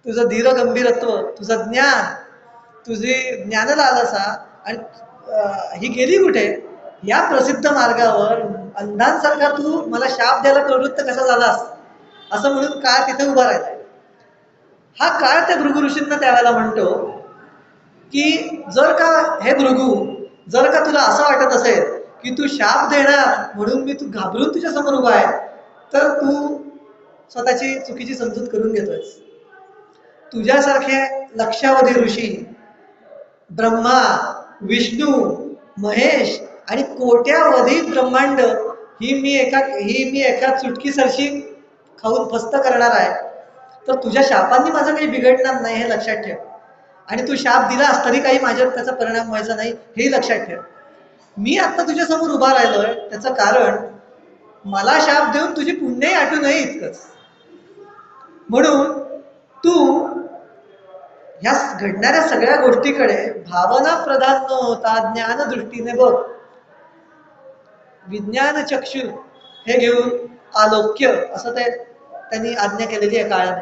तुझं धीर गंभीरत्व, तुझं ज्ञान, तुझी ज्ञानलालसा आणि ही गेली कुठे, या प्रसिद्ध मार्गावर अंधांसारखा तू मला शाप द्यायला प्रवृत्त कसा झालास, असं म्हणून काळ तिथे उभा राहिलाय. हा काळ त्या भृगु ऋषींना त्यावेळेला म्हणतो की जर का हे भृगु, जर का तुला असं वाटत असेल की तू शाप देणार म्हणून मी तू घाबरून तुझ्या समोर उभा आहे, तर तू स्वतःची चुकीची समजूत करून घेतोयस. तुझ्यासारखे लक्षावधी ऋषी, ब्रह्मा, विष्णू, महेश आणि कोट्यावधी ब्रह्मांड ही मी एका चुटकीसरशी खाऊन फस्त करणार आहे, तर तुझ्या शापांनी माझं काही बिघडणार नाही हे लक्षात ठेव. आणि तू शाप दिलास तरी काही माझ्यावर त्याचा परिणाम व्हायचा नाही हेही लक्षात ठेव. मी आता तुझ्या समोर उभा राहिलोय त्याचं कारण मला शाप देऊन तुझी पुण्यही आटू नये इतकंच. म्हणून तू ह्या घडणाऱ्या सगळ्या गोष्टीकडे भावना प्रधान न होता ज्ञान दृष्टीने बघ. विज्ञान चक्षु हे घेऊन आलोक्य असं ते त्यांनी आज्ञा केलेली आहे काळाने.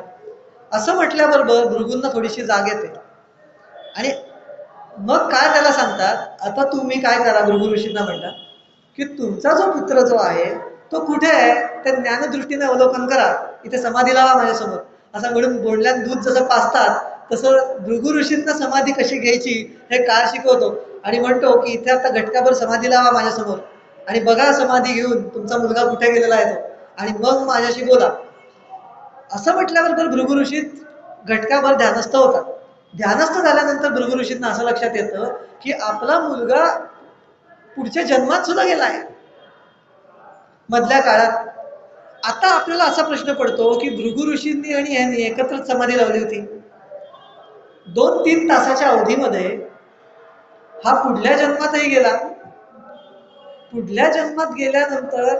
असं म्हटल्याबरोबर भृगूंना थोडीशी जाग येते, आणि मग काय त्याला सांगतात, आता तुम्ही काय करा, भृगु ऋषींना म्हणतात की तुमचा जो पुत्र जो आहे तो कुठे आहे त्या ज्ञानदृष्टीने अवलोकन करा, इथे समाधी लावा माझ्यासमोर. असं म्हणून बोलण्यात दूध जसं पाजतात तसं भृगु ऋषींना समाधी कशी घ्यायची हे काळ शिकवतो, आणि म्हणतो की इथे आता घटकाभर समाधी लावा माझ्यासमोर आणि बघा समाधी घेऊन तुमचा मुलगा कुठे गेलेला आहे तो, आणि मग माझ्याशी बोला. असं म्हटल्याबरोबर भृगु ऋषी घटकाभर ध्यानस्थ होतात. ध्यानस्थ झाल्यानंतर भृगु ऋषींना असं लक्षात येतं की आपला मुलगा पुढच्या जन्मात सुद्धा गेलाय मधल्या काळात. आता आपल्याला असा प्रश्न पडतो की भृगु ऋषींनी आणि यांनी एकत्र समाधी लावली होती, 2-3 तासाच्या अवधीमध्ये हा पुढल्या जन्मातही गेला. पुढल्या जन्मात गेल्यानंतर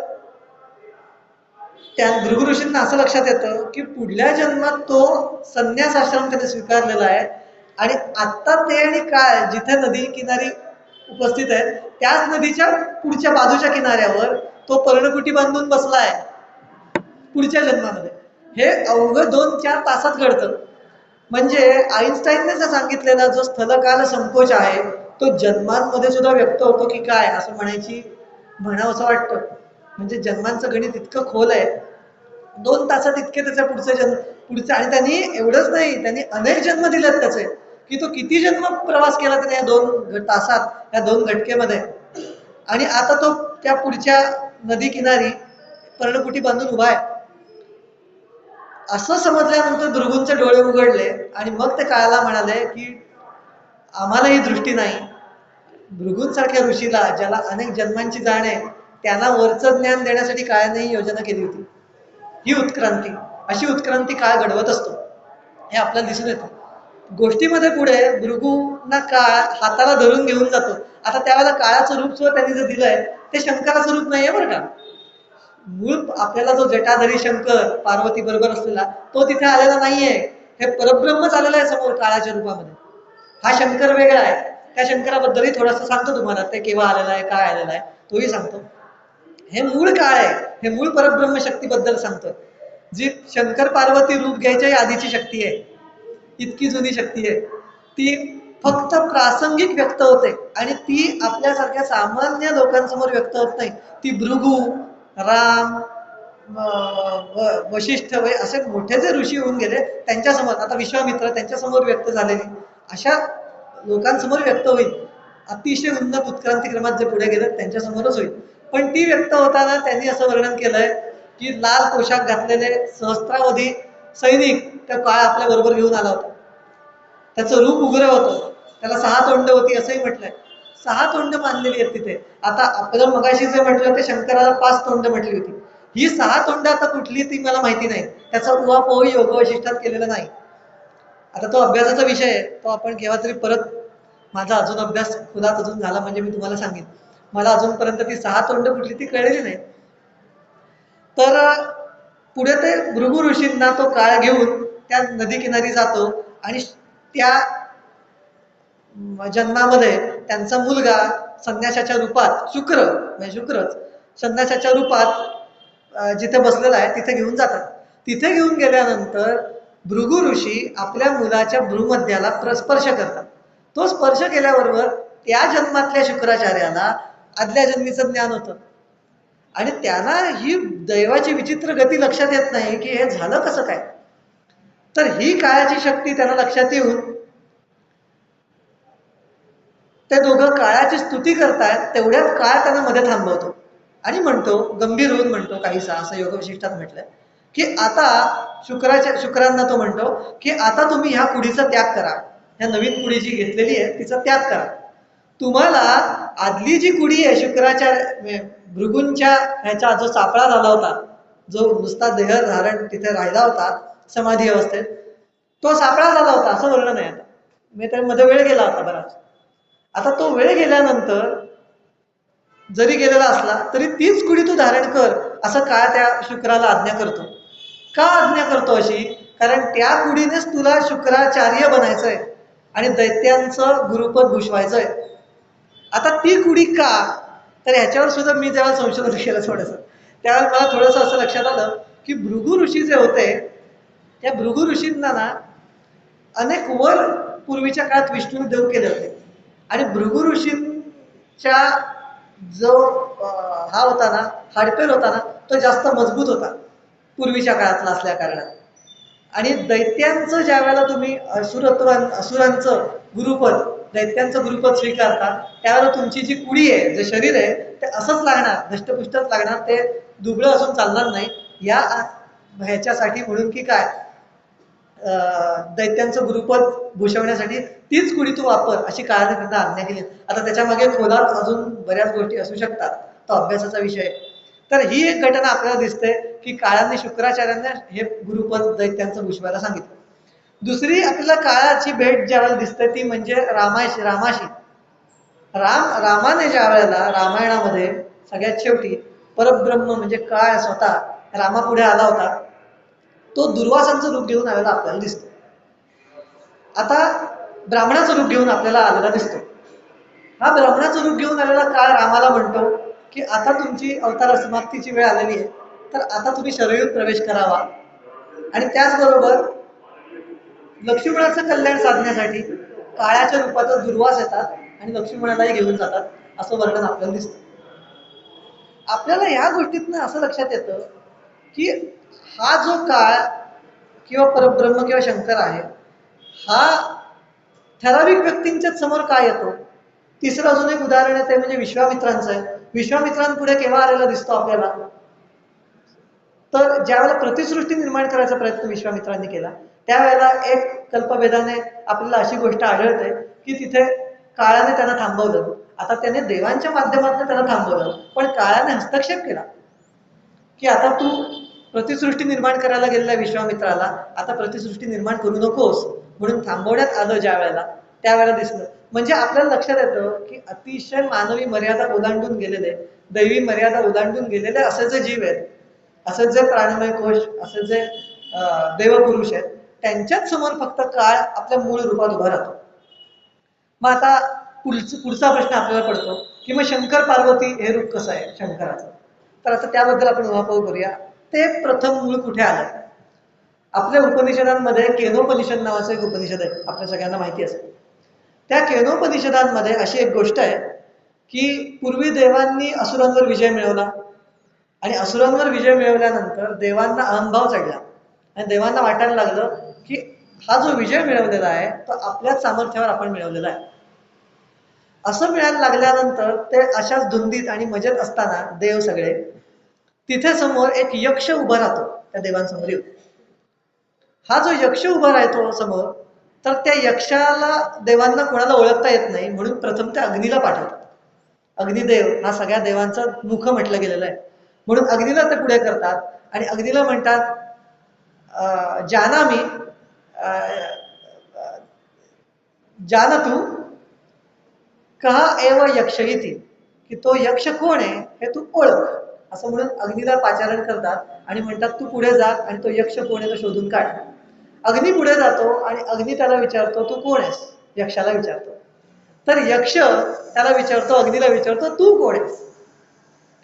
त्या भृगु ऋषींना असं लक्षात येतं की पुढल्या जन्मात तो संन्यास आश्रम त्याने स्वीकारलेला आहे आणि आता ते आणि काय जिथे नदी किनारी उपस्थित आहे त्याच नदीच्या पुढच्या बाजूच्या किनाऱ्यावर तो पर्णकुटी बांधून बसलाय पुढच्या जन्मामध्ये. हे अवघं 2-4 तासात घडतं. म्हणजे आईन्स्टाईनने जर सांगितलेला जो स्थलकाल संकोच आहे तो जन्मांमध्ये सुद्धा व्यक्त होतो की काय असं म्हणावं असं वाटतं. म्हणजे जन्मांचं गणित इतकं खोल आहे. 2 तासात इतके त्याच्या पुढचं आणि त्यांनी एवढंच नाही त्यांनी अनेक जन्म दिलेत त्याचे की तो किती जन्म प्रवास केला त्याने या 2 तासात या 2 घटकेमध्ये. आणि आता तो त्या पुढच्या नदी किनारी पर्णकुटी बांधून उभा आहे. असं समजल्यानंतर भृगूंचे डोळे उघडले आणि मग ते काळाला म्हणाले की आम्हाला ही दृष्टी नाही. भृगूंसारख्या ऋषीला ज्याला अनेक जन्मांची जाण आहे त्यांना वरचं ज्ञान देण्यासाठी काळाने योजना केली होती. ही उत्क्रांती अशी उत्क्रांती काळ घडवत असतो हे आपल्याला दिसून येतं. गोष्टीमध्ये पुढे भृगूंना काळ हाताला धरून घेऊन जातो. आता त्यावेळेला काळाचं रूप सुद्धा त्यांनी जे दिलंय ते शंकराचं रूप नाहीये बरं का. मूळ आपल्याला जो जटाधारी शंकर पार्वती बरोबर असलेला तो तिथे आलेला नाहीये. हे परब्रह्मच आलेला आहे समोर काळाच्या रूपामध्ये. हा शंकर वेगळा आहे. त्या शंकराबद्दलही थोडंसं सांगतो तुम्हाला ते केव्हा आलेला आहे काय आलेला आहे तोही सांगतो. हे मूळ काळ आहे. हे मूळ परब्रह्म शक्तीबद्दल सांगतोय जी शंकर पार्वती रूप घ्यायच्या आधीची शक्ती आहे. इतकी जुनी शक्ती आहे. ती फक्त प्रासंगिक व्यक्त होते आणि ती आपल्यासारख्या सामान्य लोकांसमोर व्यक्त होत नाही. ती भृगू राम वशिष्ठ असे मोठे जे ऋषी होऊन गेले त्यांच्यासमोर आता विश्वामित्र त्यांच्यासमोर व्यक्त झालेली अशा लोकांसमोर व्यक्त होईल. अतिशय उन्नत उत्क्रांतिक्रमात जे पुढे गेले त्यांच्यासमोरच होईल. पण ती व्यक्त होताना त्यांनी असं वर्णन केलंय की लाल पोशाख घातलेले सहस्त्रावधी सैनिक त्या काळ आपल्या बरोबर घेऊन आला होता. त्याचं रूप उग्र होतं. त्याला 6 तोंड होती असंही म्हटलंय. 6 तोंड मानलेली आहेत तिथे. आता आपलं मगाशी जे म्हटलं ते शंकराला 5 तोंड म्हटली होती. ही 6 तोंड आता कुठली ती मला माहिती नाही. त्याचा उहापोह योग वशिष्ठात केलेला नाही. आता तो अभ्यासाचा विषय आहे. तो आपण केव्हा तरी परत माझा अजून अभ्यास खुलात अजून झाला म्हणजे मी तुम्हाला सांगेन. मला अजूनपर्यंत ती 6 तोंड कुठली ती कळलेली नाही. तर पुढे ते भृगु ऋषींना तो काळ घेऊन त्या नदी किनारी जातो आणि त्या जन्मामध्ये त्यांचा मुलगा संन्यासाच्या रूपात शुक्रच संन्यासाच्या रूपात जिथे बसलेला आहे तिथे घेऊन जातात. तिथे घेऊन गेल्यानंतर भृगु ऋषी आपल्या मुलाच्या भ्रूमध्याला स्पर्श करतात. तो स्पर्श केल्याबरोबर त्या जन्मातल्या शुक्राचार्याला आदल्या जन्मीचं ज्ञान होतं आणि त्यांना ही दैवाची विचित्र गती लक्षात येत नाही की हे झालं कसं काय. तर ही काळाची शक्ती त्यांना लक्षात येऊन ते दोघं काळाची स्तुती करतायत. तेवढ्यात काळ त्यांना मध्ये थांबवतो आणि म्हणतो गंभीर होऊन म्हणतो काहीसा असं योगविशिष्टात म्हटलंय की आता शुक्रांना तो म्हणतो की आता तुम्ही ह्या कुडीचा त्याग करा. ह्या नवीन कुडी जी घेतलेली आहे तिचा त्याग करा. तुम्हाला आदली जी कुडी आहे शुक्राच्या भृगूंच्या ह्याचा जो सापळा झाला होता जो नुसता देह धारण तिथे राहिला होता समाधी अवस्थेत तो सापळा झाला होता असं वर्णन आहे. आता मी त्यामध्ये वेळ गेला होता बराच. आता तो वेळ गेल्यानंतर जरी गेलेला असला तरी तीच कुडी तू धारण कर असं काळ त्या शुक्राला आज्ञा करतो. का आज्ञा करतो अशी? कारण त्या कुडीनेच तुला शुक्राचार्य बनायचंय आणि दैत्यांचं गुरुपद भूषवायचंय. आता ती कुडी का? तर ह्याच्यावर सुद्धा मी जेव्हा संशोधन केलं थोडंसं त्यावेळेस मला थोडंसं असं लक्षात आलं की भृगु ऋषी जे होते त्या भृगु ऋषींना ना अनेक वर पूर्वीच्या काळात विष्णूने देव केले होते आणि भृगु ऋषींच्या जो हा होता ना हाडपेल होता ना तो जास्त मजबूत होता पूर्वीच्या काळातला असल्या कारणाने. आणि दैत्यांचं ज्या वेळेला तुम्ही असुरांचं गुरुपद दैत्यांचं गुरुपद स्वीकारता त्यावेळेला तुमची जी कुडी आहे जे शरीर आहे ते असंच लागणार धष्टपुष्टच लागणार. ते दुबळं असून चालणार नाही. या ह्याच्यासाठी म्हणून की काय दैत्यांचं गुरुपद भूषवण्यासाठी तीच कुडी तू वापर अशी काळाने त्यांना आज्ञा केली. आता त्याच्या मागे खोलात अजून बऱ्याच गोष्टी असू शकतात. तो अभ्यासाचा विषय. तर ही एक घटना आपल्याला दिसते की काळाने शुक्राचार्यांना हे गुरुपद दैत्यांचं भूषवायला सांगितलं. दुसरी आपल्याला काळाची भेट ज्यावेळेला दिसते ती म्हणजे रामाशी. रामाने ज्या वेळेला रामायणामध्ये सगळ्यात शेवटी परब्रह्म म्हणजे काळ स्वतः रामापुढे आला होता तो दुर्वासांचं रूप घेऊन आलेला आपल्याला दिसतो. आता ब्राह्मणाचं रूप घेऊन आपल्याला आलेला दिसतो. हा ब्राह्मणाचं रूप घेऊन आलेला काळ रामाला म्हणतो की आता तुमची अवतार समाप्तीची वेळ आलेली आहे, तर आता तुम्ही शरयूत प्रवेश करावा. आणि त्याचबरोबर लक्ष्मणाचं कल्याण साधण्यासाठी काळाच्या रूपात दुर्वास येतात आणि लक्ष्मणालाही घेऊन जातात, असं वर्णन आपल्याला दिसतं. आपल्याला या गोष्टीतनं असं लक्षात येतं की हा जो काळ किंवा परब्रह्म किंवा शंकर आहे, हा ठराविक व्यक्तींच्याच समोर काय येतो. तिसरं अजून एक उदाहरण आहे, ते म्हणजे विश्वामित्रांचं आहे. विश्वामित्रांपुढे केव्हा आलेला दिसतो आपल्याला, तर ज्यावेळेला प्रतिसृष्टी निर्माण करायचा प्रयत्न विश्वामित्रांनी केला, त्यावेळेला एक कल्पभेदाने आपल्याला अशी गोष्ट आढळते की तिथे काळाने त्यांना थांबवलं. आता त्याने देवांच्या माध्यमातून त्याला थांबवलं, पण काळाने हस्तक्षेप केला की आता तू प्रतिसृष्टी निर्माण करायला गेलेल्या विश्वामित्राला आता प्रतिसृष्टी निर्माण करू नकोस म्हणून थांबवण्यात आलं. ज्या वेळेला त्यावेळेला दिसलं, म्हणजे आपल्याला लक्षात येतं की अतिशय मानवी मर्यादा ओलांडून गेलेले, दैवी मर्यादा ओलांडून गेलेले असे जे जीव आहेत, असे जे प्राणमय कोश, असे जे देवपुरुष आहेत, त्यांच्याच समोर फक्त काळ आपल्या मूळ रूपात उभा राहतो. मग आता पुढचा प्रश्न आपल्याला पडतो की मग शंकर पार्वती हे रूप कसं आहे शंकराचं, तर आता त्याबद्दल आपण उहापोह करूया. ते प्रथम मूळ कुठे आलं. आपल्या उपनिषदांमध्ये केनोपनिषद नावाचं एक उपनिषद आहे, आपल्या सगळ्यांना माहिती असेल. त्या केनोपनिषदांमध्ये अशी एक गोष्ट आहे की पूर्वी देवांनी असुरांवर विजय मिळवला आणि असुरांवर विजय मिळवल्यानंतर देवांना अहंभाव चढला आणि देवांना वाटायला लागलं की हा जो विजय मिळवलेला आहे तो आपल्याच सामर्थ्यावर आपण मिळवलेला आहे. असं मिळायला लागल्यानंतर ते अशाच धुंदीत आणि मजेत असताना देव सगळे तिथे समोर एक यक्ष उभा राहतो त्या देवांसमोर येऊन. हा जो यक्ष उभा राहतो समोर, तर त्या यक्षाला देवांना कोणाला ओळखता येत नाही म्हणून प्रथम त्या अग्नीला पाठवतात. अग्निदेव हा सगळ्या देवांचा मुख म्हटलं गेलेलं आहे, म्हणून अग्नीला ते पुढे करतात आणि अग्नीला म्हणतात जानामी जानतु कहा एव यक्ष इति, की तो यक्ष कोण आहे हे तू ओळख, असं म्हणून अग्नीला पाचारण करतात आणि म्हणतात तू पुढे जा आणि तो यक्ष कोण आहे तो शोधून काढ. अग्नी पुढे जातो आणि अग्नी त्याला विचारतो तू कोण आहेस, यक्षाला विचारतो. तर यक्ष त्याला विचारतो, अग्नीला विचारतो तू कोण आहेस.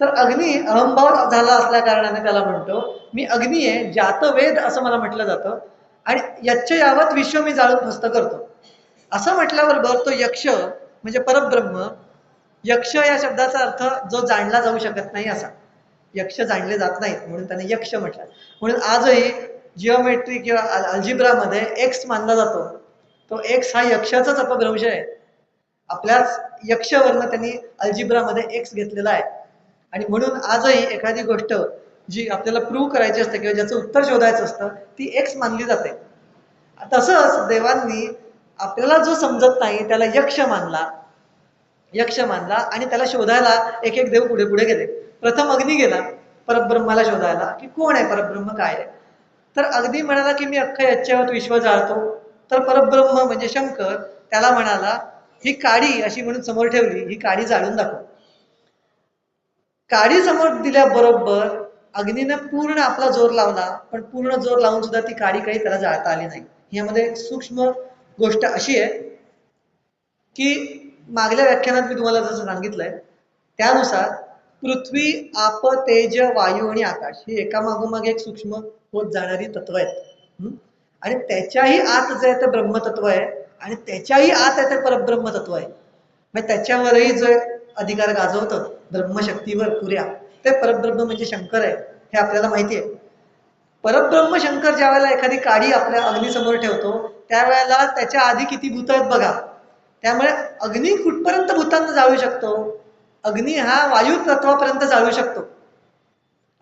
तर अग्नी अहंभाव झाला असल्या कारणाने त्याला म्हणतो मी अग्नी आहे, जात वेद असं मला म्हटलं जातं आणि यच्च यावत विश्व मी जाळून फस्त करतो. असं म्हटल्याबरोबर तो यक्ष म्हणजे परब्रह्म, यक्ष या शब्दाचा अर्थ जो जाणला जाऊ शकत नाही असा, यक्ष जाणले जात नाहीत म्हणून त्याने यक्ष म्हटलं. म्हणून आजही जिओमेट्री किंवा अल्जिब्रामध्ये एक्स मानला जातो, तो एक्स हा यक्षाचाच अपभ्रंश आहे. आपल्याच यक्षवर्ण त्यांनी अल्जिब्रामध्ये एक्स घेतलेला आहे आणि म्हणून आजही एखादी गोष्ट जी आपल्याला प्रूव्ह करायची असते किंवा ज्याचं उत्तर शोधायचं असतं ती एक्स मानली जाते. तसंच देवांनी आपल्याला जो समजत नाही त्याला यक्ष मानला आणि त्याला शोधायला एक एक देव पुढे पुढे गेले. प्रथम अग्नी गेला परब्रह्माला शोधायला की कोण आहे परब्रह्म काय आहे. तर अग्नी म्हणाला की मी अख्खं याच्यावर विश्व जाळतो. तर परब्रह्म म्हणजे शंकर त्याला म्हणाला ही काडी अशी म्हणून समोर ठेवली, ही काडी जाळून दाखव. काडी समोर दिल्याबरोबर अग्नीने पूर्ण आपला जोर लावला, पण पूर्ण जोर लावून सुद्धा ती काडी काही त्याला जाळता आली नाही. यामध्ये सूक्ष्म गोष्ट अशी आहे की मागल्या व्याख्यानात मी तुम्हाला जसं सांगितलंय त्यानुसार पृथ्वी, आप, तेज, वायू आणि आकाश ही एकामागोमाग एक सूक्ष्म होत जाणारी तत्व आहेत. आणि त्याच्याही आत जे आहे ते ब्रह्मतत्व आहे आणि त्याच्याही आत आहे ते परब्रह्म तत्व आहे. मग त्याच्यावरही जो अधिकार गाजवतं ब्रह्मशक्तीवर पुऱ्या, ते परब्रह्म म्हणजे शंकर आहे हे आपल्याला माहिती आहे. परब्रह्म शंकर ज्या वेळेला एखादी काडी आपल्या अग्नीसमोर ठेवतो त्यावेळेला त्याच्या आधी किती भूत आहेत बघा. त्यामुळे अग्नी कुठपर्यंत भूतांना जाळू शकतो, अग्नी हा वायू तत्वापर्यंत जाळू शकतो.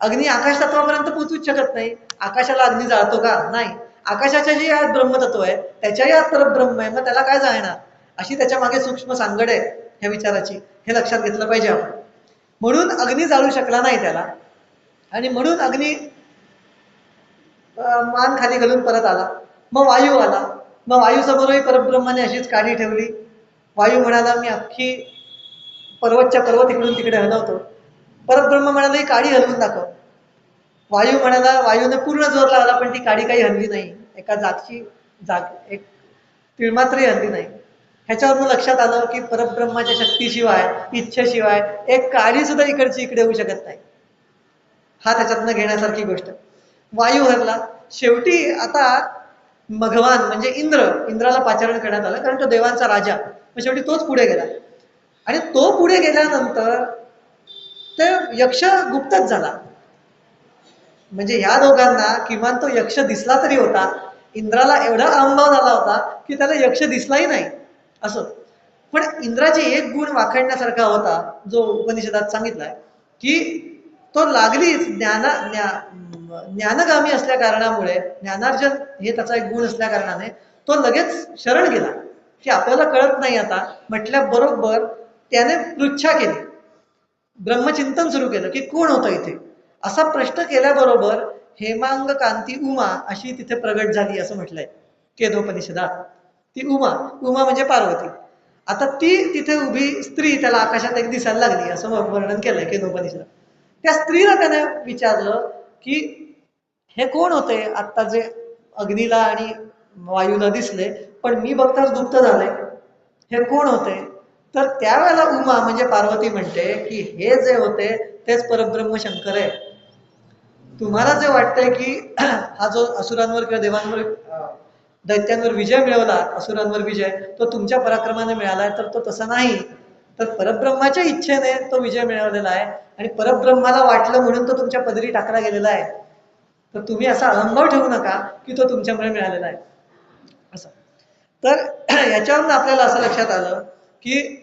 अग्नी आकाश तत्वापर्यंत पोहोचूच शकत नाही. आकाशाला अग्नी जाळतो का? नाही. आकाशाच्या जे आत ब्रह्मतत्व आहे त्याच्याही आत परब्रह्म आहे, मग त्याला काय जाळणार. अशी त्याच्या मागे सूक्ष्म सांगड आहे ह्या विचाराची, हे लक्षात घेतलं पाहिजे आपण. म्हणून अग्नी जाळू शकला नाही त्याला आणि म्हणून अग्नी मान खाली घालून परत आला. मग वायू आला, मग वायू समोरही परब्रह्माने अशीच काडी ठेवली. वायू म्हणाला मी अख्खी पर्वतच्या पर्वत इकडून तिकडे हलवतो. परब्रह्म म्हणाला ही काडी हलवून दाखव. वायू म्हणाला, वायूने पूर्ण जोर लावला पण ती काडी काही हल्ली नाही, एका जागची जाग एक तिळमात्रही हल्ली नाही. ह्याच्यावरून लक्षात आलं की परब्रह्माच्या शक्तीशिवाय, इच्छेशिवाय एक काडी सुद्धा इकडची इकडे होऊ शकत नाही. हा त्याच्यातनं घेण्यासारखी गोष्ट. वायू हरला. शेवटी आता भगवान म्हणजे इंद्राला पाचारण करण्यात आलं कारण तो देवांचा राजा. मग शेवटी तोच पुढे गेला आणि तो पुढे गेल्यानंतर ते यक्ष गुप्तच झाला. म्हणजे ह्या दोघांना किमान तो यक्ष दिसला तरी होता. इंद्राला एवढा अहंभाव झाला होता की त्याला यक्ष दिसलाही नाही असं. पण इंद्राचे एक गुण वाखाणण्यासारखा होता जो उपनिषदात सांगितलाय की तो लागलीच ज्ञानगामी असल्या कारणामुळे, ज्ञानार्जन हे त्याचा एक गुण असल्या कारणाने तो लगेच शरण गेला की आपल्याला कळत नाही आता म्हटल्याबरोबर त्याने पृच्छा केली, ब्रह्मचिंतन सुरू केलं की कोण होतं इथे. असा प्रश्न केल्याबरोबर हेमांग कांती उमा अशी तिथे प्रगट झाली असं म्हटलंय केदोपनिषदात. ती उमा म्हणजे पार्वती. आता ती तिथे उभी स्त्री त्याला आकाशात एक दिसायला लागली असं वर्णन केलंय केदोपनिषदात. त्या स्त्रीला त्याने विचारलं की हे कोण होते आता जे अग्नीला आणि वायूला दिसले पण मी बघताच गुप्त झाले, हे कोण होते. तर त्यावेळेला उमा म्हणजे पार्वती म्हणते की हे जे होते तेच परब्रह्म शंकर आहे. तुम्हाला जे वाटतंय की हा जो असुरांवर किंवा देवांवर दैत्यांवर विजय मिळवला, असुरांवर विजय तो तुमच्या पराक्रमाने मिळालाय, तर तो तसा नाही. तर परब्रह्माच्या इच्छेने तो विजय मिळवलेला आहे आणि परब्रह्माला वाटलं म्हणून तो तुमच्या पदरी टाकला गेलेला आहे. तर तुम्ही असा अहंभाव ठेवू नका की तो तुमच्यामुळे मिळालेला आहे असं. तर याच्यावरून आपल्याला असं लक्षात आलं की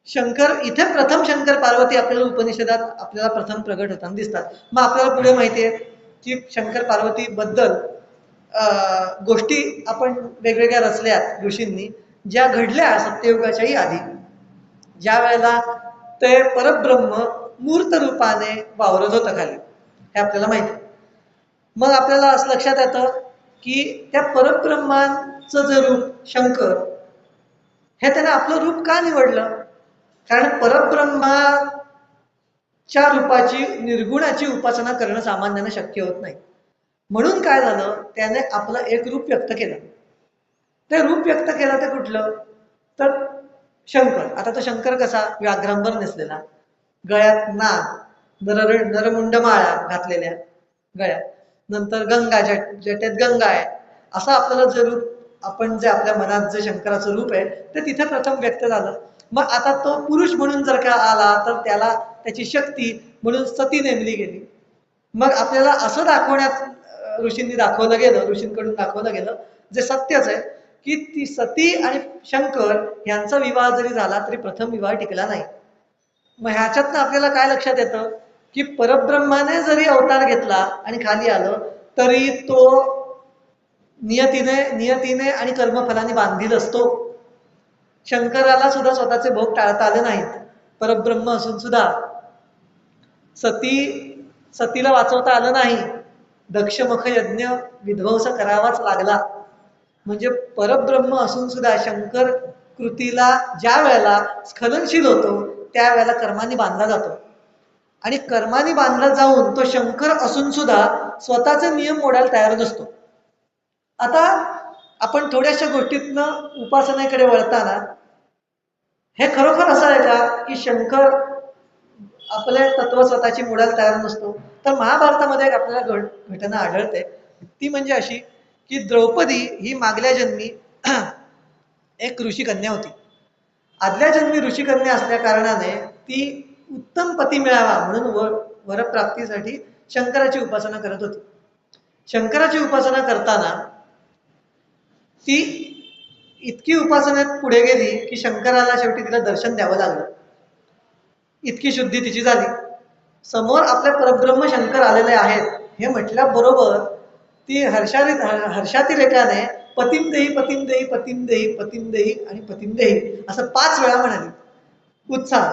शंकर इथे प्रथम शंकर पार्वती आपल्याला उपनिषदात आपल्याला प्रथम प्रगट होताना दिसतात. मग आपल्याला पुढे माहिती आहे की शंकर पार्वती बद्दल गोष्टी आपण वेगवेगळ्या रचल्यात ऋषींनी, ज्या घडल्या सत्ययुगाच्याही आधी, ज्या वेळेला ते परब्रह्म मूर्त रूपाने वावरत होतं खाली, हे आपल्याला माहिती. मग आपल्याला असं लक्षात येतं की त्या परब्रह्माचं जे रूप शंकर, हे त्याने आपलं रूप का निवडलं. कारण परब्रह्माच्या रूपाची निर्गुणाची उपासना करणं सामान्याने शक्य होत नाही. म्हणून काय झालं, त्याने आपलं एक रूप व्यक्त केलं. ते रूप व्यक्त केलं ते कुठलं, तर शंकर. आता तो शंकर कसा, व्याघ्रांबर नेसलेला, गळ्यात नाग, नरमुंड माळा घातलेल्या गळ्यात, नंतर गंगा, जटेत गंगा आहे, असं आपल्याला जे रूप, आपण जे आपल्या मनात जे शंकराचं रूप आहे ते तिथे प्रथम व्यक्त झालं. मग आता तो पुरुष म्हणून जर का आला तर त्याला त्याची शक्ती म्हणून सती नेमली गेली. मग आपल्याला असं दाखवण्यात ऋषींनी दाखवलं गेलं, ऋषींकडून दाखवलं गेलं जे सत्यच आहे की ती सती आणि शंकर यांचा विवाह जरी झाला तरी प्रथम विवाह टिकला नाही. मग ह्याच्यातनं आपल्याला काय लक्षात येतं की परब्रह्माने जरी अवतार घेतला आणि खाली आलं तरी तो नियतीने आणि कर्मफलाने बांधील असतो. शंकराला सुद्धा स्वतःचे भोग टाळता आले नाहीत, परब्रह्म असून सुद्धा. सतीला वाचवता आलं नाही, दक्षमुख यज्ञ विध्वंस करावाच लागला. म्हणजे परब्रह्म असून सुद्धा शंकर कृतीला ज्या वेळेला स्खलनशील होतो त्यावेळेला कर्माने बांधला जातो आणि कर्माने बांधला जाऊन तो शंकर असून सुद्धा स्वतःचे नियम मोडायला तयार नसतो. आता आपण थोड्याशा गोष्टीतनं उपासनेकडे वळताना हे खरोखर असं आहे का की शंकर आपले तत्व स्वतःची मोडायला तयार नसतो. तर महाभारतामध्ये एक आपल्याला घटना आढळते, ती म्हणजे अशी की द्रौपदी ही मागल्या जन्मी एक ऋषिकन्या होती. आदल्या जन्मी ऋषिकन्या असल्या कारणाने ती उत्तम पती मिळावा म्हणून वरप्राप्तीसाठी शंकराची उपासना करत होती. शंकराची उपासना करताना ती इतकी उपासनेत पुढे गेली की शंकराला शेवटी तिला दर्शन द्यावं लागलं. इतकी शुद्धी तिची झाली. समोर आपले परब्रह्म शंकर आलेले आहेत हे म्हटल्याबरोबर ती हर्षातिरेकाने पतिम देही पतिम देही पतिम देही पतिम देही आणि पतिम देही असं 5 वेळा म्हणाली उत्साह.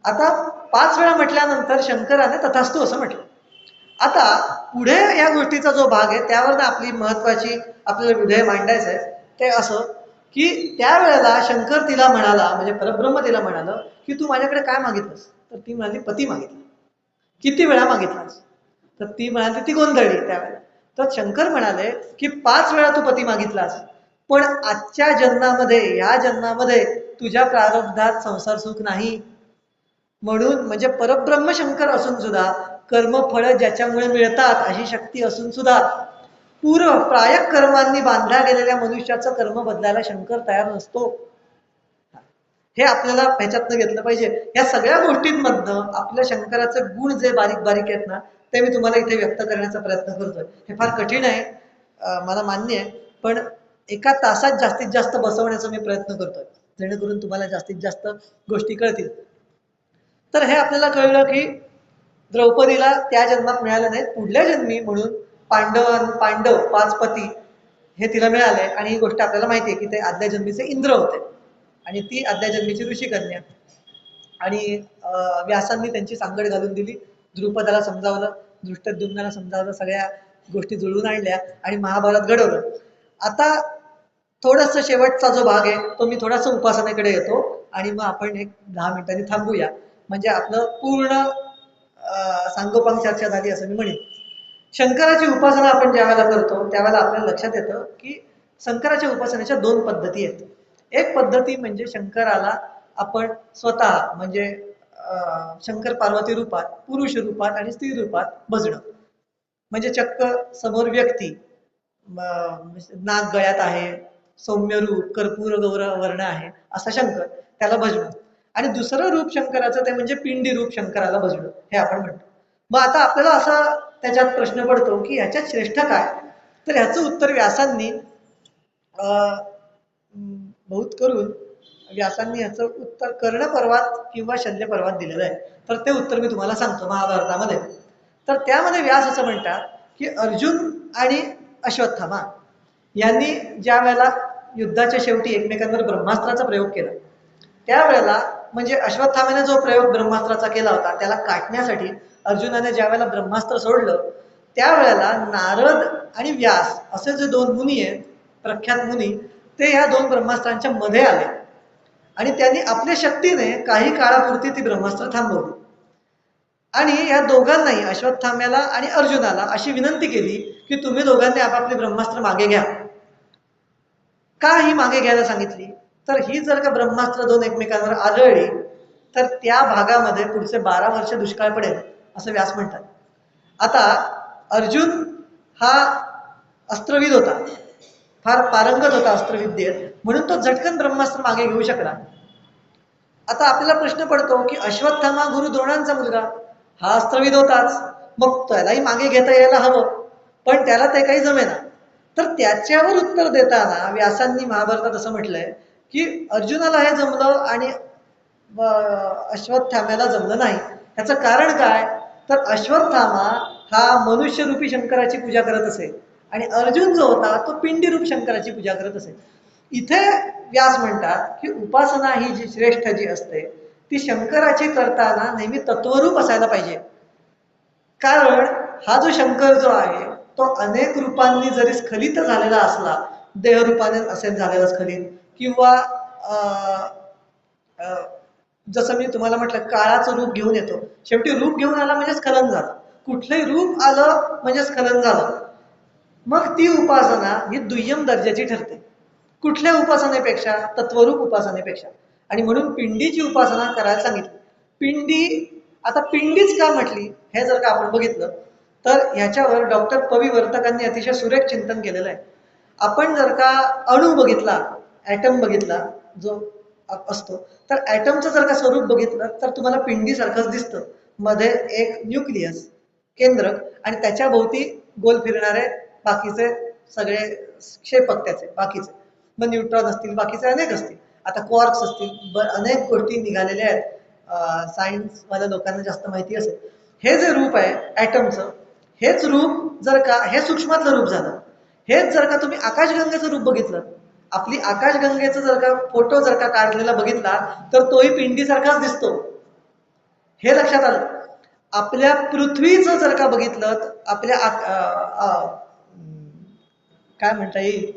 आता 5 वेळा म्हटल्यानंतर शंकराने तथास्तु असं म्हटलं. आता पुढे या गोष्टीचा जो भाग आहे त्यावर आपली महत्वाची आपल्याला विधेय मांडायचं आहे ते असं की त्यावेळेला शंकर तिला म्हणाला, म्हणजे परब्रह्म तिला म्हणालं की तू माझ्याकडे काय मागितलंस. तर ती म्हणाली पती मागितलं. किती वेळा मागितलास. तर ती म्हणाली, ती गोंधळली त्यावेळेला. तर शंकर म्हणाले की 5 वेळा तू पती मागितलास, पण आजच्या जन्मामध्ये, या जन्मामध्ये तुझ्या प्रारब्धात संसार सुख नाही. म्हणून म्हणजे परब्रह्म शंकर असून सुद्धा, कर्मफळ ज्याच्यामुळे मिळतात अशी शक्ती असून सुद्धा, पूर्व प्रायक कर्मांनी बांधल्या गेलेल्या मनुष्याचं कर्म बदलायला शंकर तयार नसतो. हे आपल्याला ह्याच्यातनं घेतलं पाहिजे. या सगळ्या गोष्टींमधनं आपल्या शंकराचे गुण जे बारीक बारीक आहेत ना, ते मी तुम्हाला इथे व्यक्त करण्याचा प्रयत्न करतोय. हे फार कठीण आहे, मला मान्य आहे, पण एका तासात जास्तीत जास्त बसवण्याचा मी प्रयत्न करतोय, जेणेकरून तुम्हाला जास्तीत जास्त गोष्टी कळतील. तर हे आपल्याला कळलं की द्रौपदीला त्या जन्मात मिळालं नाही, पुढल्या जन्मी म्हणून पांडव 5 पती हे तिला मिळाले. आणि ही गोष्ट आपल्याला माहिती आहे की ते आदल्या जन्मीचे इंद्र होते आणि ती आदल्या जन्मीची ऋषी कन्या. आणि व्यासांनी त्यांची सांगड घालून दिली, द्रुपदाला समजावलं, दृष्टद्युम्नाला समजावलं, सगळ्या गोष्टी जुळवून आणल्या आणि महाभारत घडवलं. आता थोडंसं शेवटचा जो भाग आहे तो मी थोडासा उपासनेकडे येतो आणि मग आपण एक 10 मिनिटांनी थांबूया, म्हणजे आपलं पूर्ण सांगोपांग चर्चा झाली असं मी म्हणेन. शंकराची उपासना आपण ज्या वेळेला करतो त्यावेळेला आपल्याला लक्षात येतं की शंकराच्या उपासनेच्या 2 पद्धती आहेत. एक पद्धती म्हणजे शंकराला आपण स्वतः म्हणजे शंकर पार्वती रूपात, पुरुष रूपात आणि स्त्री रूपात भजणं, म्हणजे चक्क समोर व्यक्ती, नाग गळ्यात आहे, सौम्य रूप, कर्पूर गौर वर्ण आहे असा शंकर, त्याला भजणं. आणि दुसरं रूप शंकराचं ते म्हणजे पिंडी रूप शंकराला भजणं, हे आपण म्हणतो. मग आता आपल्याला असा त्याच्यात प्रश्न पडतो की ह्याच्यात श्रेष्ठ काय? तर ह्याचं उत्तर व्यासांनी बहुत करून व्यासांनी याचं उत्तर कर्ण पर्वात किंवा शल्य पर्वात दिलेलं आहे. तर ते उत्तर मी तुम्हाला सांगतो महाभारतामध्ये. तर त्यामध्ये व्यास असं म्हणतात की अर्जुन आणि अश्वत्थामा यांनी ज्या वेळेला युद्धाच्या शेवटी एकमेकांवर ब्रह्मास्त्राचा प्रयोग केला, त्यावेळेला म्हणजे अश्वत्थामाने जो प्रयोग ब्रह्मास्त्राचा केला होता त्याला काटण्यासाठी अर्जुनाने ज्या वेळेला ब्रह्मास्त्र सोडलं, त्यावेळेला नारद आणि व्यास असे जे 2 मुनी आहेत, प्रख्यात मुनी, ते या 2 ब्रह्मास्त्रांच्या मध्ये आले आणि त्यांनी आपल्या शक्तीने काही काळापुरती ती ब्रह्मास्त्र थांबवली. आणि या दोघांनाही, अश्वत्थाम्याला आणि अर्जुनाला, अशी विनंती केली की तुम्ही दोघांनी आपापली ब्रह्मास्त्र मागे घ्या. का ही मागे घ्यायला सांगितली? तर ही जर का ब्रह्मास्त्र 2 एकमेकांवर आदळली तर त्या भागामध्ये पुढचे 12 वर्ष दुष्काळ पडेल असं व्यास म्हणतात. आता अर्जुन हा अस्त्रविद होता, फार पारंगत होता अस्त्रविद्येत, म्हणून तो झटकन ब्रह्मास्त्र मागे घेऊ शकला. आता आपल्याला प्रश्न पडतो की अश्वत्थामा गुरु द्रोणांचा मुलगा, हा अस्त्रविद होताच, मग त्यालाही मागे घेता यायला हवं, पण त्याला ते काही जमेना. तर त्याच्यावर उत्तर देताना व्यासांनी महाभारतात असं म्हटलंय की अर्जुनाला हे जमलं आणि अश्वत्थाम्याला जमलं नाही. ह्याचं कारण काय? तर अश्वत्थामा हा मनुष्यरूपी शंकराची पूजा करत असे आणि अर्जुन जो होता तो पिंडी रूप शंकराची पूजा करत असे. इथे व्यास म्हणतात की उपासना ही जी श्रेष्ठ जी असते ती शंकराची करताना नेहमी तत्वरूप असायला पाहिजे. कारण हा जो शंकर जो आहे तो अनेक रूपांनी जरी स्खलित झालेला असला, देहरूपाने असेल झालेला स्खलित, किंवा जसं मी तुम्हाला म्हटलं काळाचं रूप घेऊन येतो, शेवटी रूप घेऊन आला म्हणजे स्खलन झालं, कुठलंही रूप आलं म्हणजे स्खलन झालं. मग ती उपासना ही दुय्यम दर्जाची ठरते कुठल्या उपासनेपेक्षा? तत्वरूप उपासनेपेक्षा. आणि म्हणून पिंडीची उपासना करायला सांगितली. पिंडी, आता पिंडीच का म्हटली हे जर का आपण बघितलं तर ह्याच्यावर डॉक्टर पविवर्तकांनी अतिशय सुरेख चिंतन केलेलं आहे. आपण जर का अणू बघितला, ॲटम बघितला जो असतो, तर ॲटमचं जर का स्वरूप बघितलं तर तुम्हाला पिंडीसारखंच दिसतं. मध्ये एक न्यूक्लियस, केंद्रक, आणि त्याच्या भोवती गोल फिरणारे बाकीचे सगळे क्षेपक त्याचे बाकीचे, मग न्यूट्रॉन असतील, बाकीचे अनेक असतील, आता क्वार्क्स असतील, अनेक गोष्टी निघालेल्या आहेत, सायन्सवाल्या लोकांना जास्त माहिती असेल. हे जे रूप आहे ॲटमचं, हेच रूप जर का, हे सूक्ष्मातलं रूप झालं, हेच जर का तुम्ही आकाशगंगेचं रूप बघितलं, आपली आकाशगंगेचं जर का फोटो जर का काढलेला बघितला तर तोही पिंडीसारखाच दिसतो. हे लक्षात आलं. आपल्या पृथ्वीचं जर का बघितलं तर आपल्या काय म्हणता येईल,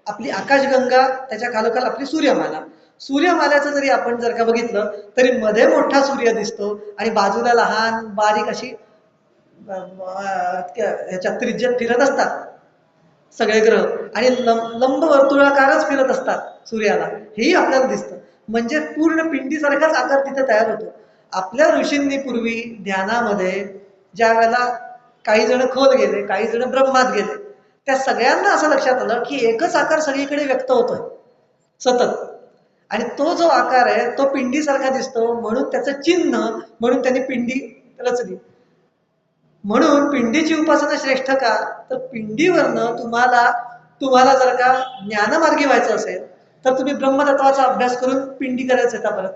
आपली आकाशगंगा, त्याच्या खालोखाल आपली सूर्यमाला, सूर्यमाल्याचं जरी आपण जर का बघितलं तरी मध्ये मोठा सूर्य दिसतो आणि बाजूला लहान बारीक अशी ह्याच्या त्रिज्यात फिरत असतात सगळे ग्रह, आणि लंब वर्तुळाकारच फिरत असतात सूर्याला, हेही आपल्याला दिसतं. म्हणजे पूर्ण पिंडीसारखाच आकार तिथे तयार होतो. आपल्या ऋषींनी पूर्वी ध्यानामध्ये ज्या वेळेला काही जण खोल गेले, काही जण ब्रह्मात गेले, त्या सगळ्यांना असं लक्षात आलं की एकच आकार सगळीकडे व्यक्त होतोय सतत, आणि तो जो आकार आहे तो पिंडीसारखा दिसतो, म्हणून त्याचं चिन्ह म्हणून त्यांनी पिंडी रचली. म्हणून पिंडीची उपासना श्रेष्ठ का, तर पिंडीवरनं तुम्हाला तुम्हाला जर का ज्ञानमार्गी व्हायचं असेल तर तुम्ही ब्रह्मतत्वाचा अभ्यास करून पिंडी करायचं आहे परत,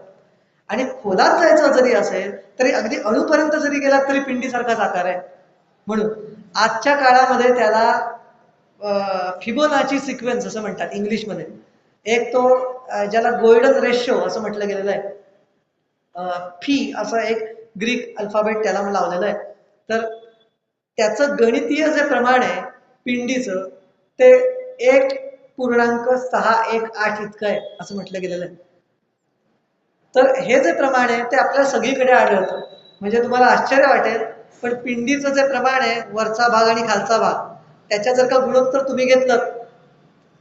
आणि खोलात जायचं जरी असेल तरी अगदी अणुपर्यंत जरी गेलात तरी पिंडीसारखाच आकार आहे. म्हणून आजच्या काळामध्ये त्याला फिबोनाची सिक्वेन्स असं म्हणतात इंग्लिशमध्ये. एक तो ज्याला गोल्डन रेशो असं म्हटलं गेलेलं आहे, फी असं एक ग्रीक अल्फाबेट त्याला लावलेलं आहे. तर त्याचं गणितीय जे प्रमाण आहे पिंडीचं ते 1.618 इतकं आहे असं म्हटलं गेलेलं आहे. तर हे जे प्रमाण आहे ते आपल्याला सगळीकडे आढळतं. म्हणजे तुम्हाला आश्चर्य वाटेल, पण पिंडीचं जे प्रमाण आहे वरचा भाग आणि खालचा भाग, त्याच्या जर का गुणोत्तर तुम्ही घेतलं,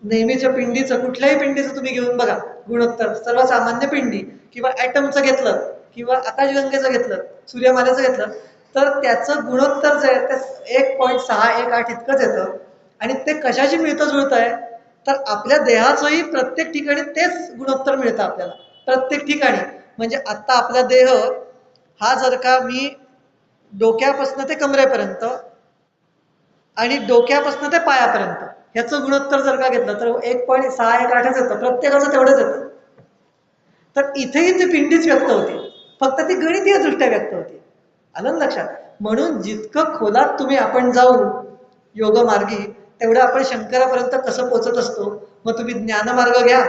नेहमीच्या पिंडीचं कुठल्याही पिंडीचं तुम्ही घेऊन बघा गुणोत्तर, सर्वसामान्य पिंडी किंवा ॲटमचं घेतलं किंवा आकाशगंगेचं घेतलं, सूर्यमालेचं घेतलं, तर त्याचं गुणोत्तर जे आहे ते 1.618 इतकंच येतं. आणि ते कशाशी मिळतं जुळतं आहे, तर आपल्या देहाचंही प्रत्येक ठिकाणी तेच गुणोत्तर मिळतं आपल्याला प्रत्येक ठिकाणी. म्हणजे आता आपला देह हा जर का मी डोक्यापासून ते कमरेपर्यंत आणि डोक्यापासून ते पायापर्यंत ह्याचं गुणोत्तर जर का घेतलं तर 1.618च येतं, प्रत्येकाचं तेवढंच येतं. तर इथेही ती पिंडीच व्यक्त होते, फक्त ती गणितीय दृष्ट्या व्यक्त होते. आलं लक्षात. म्हणून जितकं खोलात तुम्ही आपण जाऊ योगमार्गी तेवढं आपण शंकरापर्यंत कसं पोहोचत असतो. मग तुम्ही ज्ञानमार्ग घ्या,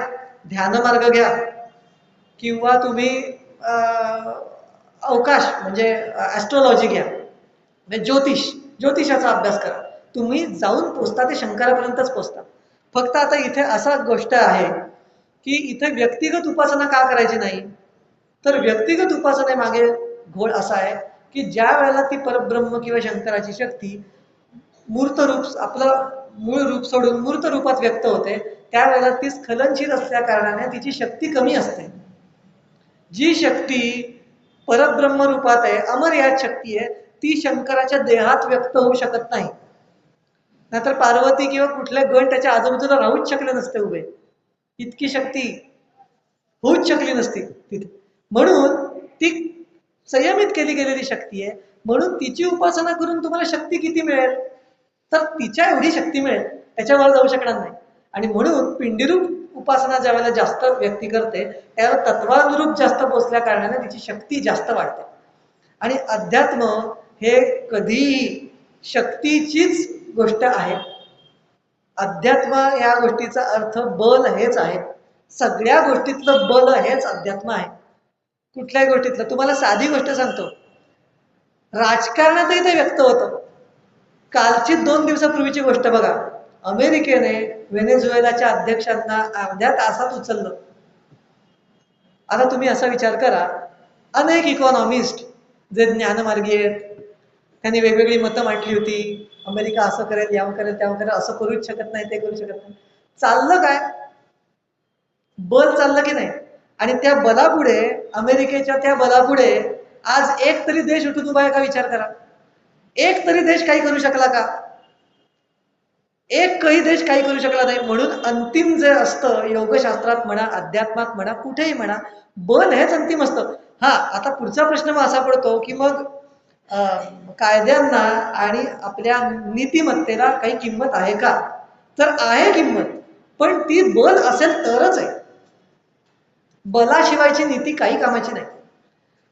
ध्यानमार्ग घ्या, किंवा तुम्ही अवकाश म्हणजे ॲस्ट्रोलॉजी घ्या, म्हणजे ज्योतिषाचा अभ्यास करा, तुम्ही जाऊन पोचता ते शंकरापर्यंतच पोचता. फक्त आता इथे असा गोष्ट आहे की इथे व्यक्तिगत उपासना का करायची नाही, तर व्यक्तिगत उपासनेमागे घोळ असा आहे की ज्या वेळेला ती परब्रह्म किंवा शंकराची शक्ती मूर्त रूप आपलं मूळ रूप सोडून मूर्त रूपात व्यक्त होते, त्यावेळेला ती स्खलनशील असल्या कारणाने तिची शक्ती कमी असते. जी शक्ती परब्रह्म रूपात आहे, अमर्याद शक्ती आहे, ती शंकराच्या देहात व्यक्त होऊ शकत नाही. नाहीतर पार्वती किंवा कुठल्या गण त्याच्या आजूबाजूला राहूच शकले नसते उभे, इतकी शक्ती होऊच शकली नसती तिथे. म्हणून ती संयमित केली गेलेली शक्ती आहे. म्हणून तिची उपासना करून तुम्हाला शक्ती किती मिळेल, तर तिच्या एवढी शक्ती मिळेल, त्याच्यावर जाऊ शकणार नाही. आणि म्हणून पिंडीरूप उपासना ज्या वेळेला जास्त व्यक्ती करते त्यावेळेला तत्वानुरूप जास्त पोचल्या कारणाने तिची शक्ती जास्त वाढते. आणि अध्यात्म हे कधीही शक्तीचीच गोष्ट आहे. अध्यात्म या गोष्टीचा अर्थ बल हेच आहे. सगळ्या गोष्टीतलं बल हेच अध्यात्म आहे. कुठल्याही गोष्टीतलं. तुम्हाला साधी गोष्ट सांगतो, राजकारणातही ते व्यक्त होतं. कालची 2 दिवसापूर्वीची गोष्ट बघा, अमेरिकेने व्हेनेझुएलाच्या अध्यक्षांना अर्ध्या तासात उचललं. आता तुम्ही असा विचार करा, अनेक इकॉनॉमिस्ट जे ज्ञानमार्गी आहेत त्यांनी वेगवेगळी मतं मांडली होती, अमेरिका असं करेल, यावं करेल, त्यावं करेल, असं करूच शकत नाही, ते करू शकत नाही. चाललं काय, बल चाललं की नाही. आणि त्या बलापुढे, अमेरिकेच्या त्या बलापुढे आज एक तरी देश उठून उभा आहे का, विचार करा. एक तरी देश काही करू शकला का, एक काही देश काही करू शकला नाही. म्हणून अंतिम जे असतं योगशास्त्रात म्हणा, अध्यात्मात म्हणा, कुठेही म्हणा, बल हेच अंतिम असतं. हा, आता पुढचा प्रश्न मग असा पडतो की मग कायद्यांना आणि आपल्या नीतिमत्तेला काही किंमत आहे का, तर आहे किंमत, पण ती बल असेल तरच आहे. बलाशिवायची नीती काही कामाची नाही.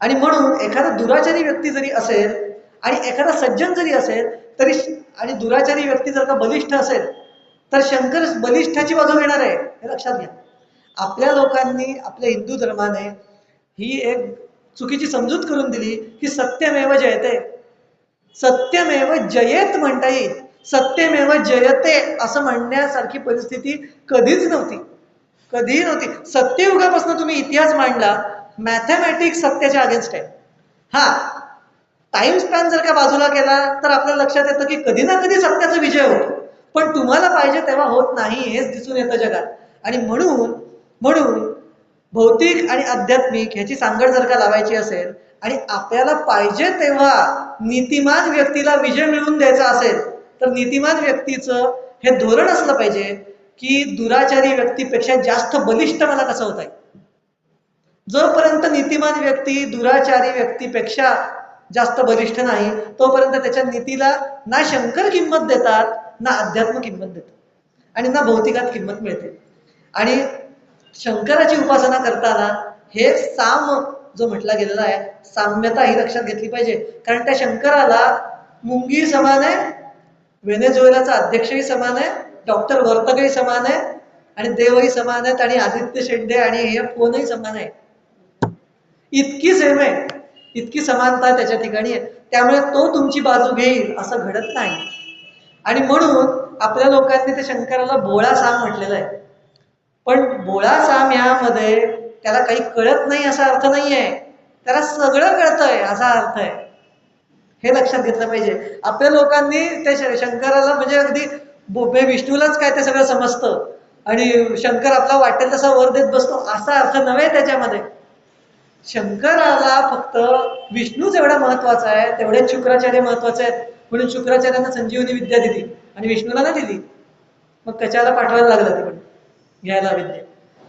आणि म्हणून एखादा दुराचारी व्यक्ती जरी असेल आणि एखादा सज्जन जरी असेल तरी, आणि दुराचारी व्यक्ती जर का बलिष्ठ असेल तर शंकर बलिष्ठाची बाजू घेणार आहे, हे लक्षात घ्या. आपल्या लोकांनी, आपल्या हिंदू धर्माने ही एक चुकीची समजूत करून दिली की सत्यमेव जयते, सत्यमेव जयेत म्हणता येईल, सत्यमेव जयते असं म्हणण्यासारखी परिस्थिती कधीच नव्हती, कधीही नव्हती. सत्ययुगापासून तुम्ही इतिहास मांडला, मॅथमॅटिक्स सत्याच्या अगेन्स्ट आहे. हा, टाइम स्पॅन जर का बाजूला केला तर आपल्याला लक्षात येतं की कधी ना कधी सत्याचा विजय होतो, पण तुम्हाला पाहिजे तेव्हा होत नाही हेच दिसून येतं जगात. आणि म्हणून म्हणून भौतिक आणि आध्यात्मिक ह्याची सांगड जर का लावायची असेल आणि आपल्याला पाहिजे तेव्हा नीतिमान व्यक्तीला विजय मिळवून द्यायचा असेल, तर नीतिमान व्यक्तीचं हे धोरण असलं पाहिजे की दुराचारी व्यक्तीपेक्षा जास्त बलिष्ठ मला कसं होत आहे. जोपर्यंत नीतिमान व्यक्ती दुराचारी व्यक्तीपेक्षा जास्त बलिष्ठ नाही, तोपर्यंत त्याच्या नीतीला ना शंकर किंमत देतात, ना अध्यात्म किंमत देतात आणि ना भौतिकात किंमत मिळते. आणि शंकराची उपासना करताना हे साम जो म्हटला गेलेला आहे, साम्यता ही लक्षात घेतली पाहिजे. कारण त्या शंकराला मुंगी समान आहे, व्हेनेझुएलाचा अध्यक्षही समान आहे, डॉक्टर वर्तकही समान आहे आणि देवही समान आहेत आणि आदित्य शेंडे आणि हे फोनही समान आहे. इतकी सेम आहे, इतकी समानता त्याच्या ठिकाणी आहे. त्यामुळे तो तुमची बाजू घेईल असं घडत नाही. आणि म्हणून आपल्या लोकांनी त्या शंकराला भोळा साम म्हटलेला आहे. पण भोळा साम ह्यामध्ये त्याला काही कळत नाही असा अर्थ नाहीये, त्याला सगळं कळतंय असा अर्थ आहे. हे लक्षात घेतलं पाहिजे. आपल्या लोकांनी त्या शंकराला म्हणजे अगदी विष्णूलाच काय ते सगळं समजतं आणि शंकर आपला वाटेल तसा वर देत बसतो असा अर्थ नव्हे त्याच्यामध्ये. शंकराला फक्त विष्णूच एवढा महत्वाचा आहे, तेवढे शुक्राचार्य महत्वाचे आहेत, म्हणून शुक्राचार्यांना संजीवनी विद्या दिली आणि विष्णूला नाही दिली. मग कशाला पाठवायला लागलं तिकडे घ्यायला विद्या.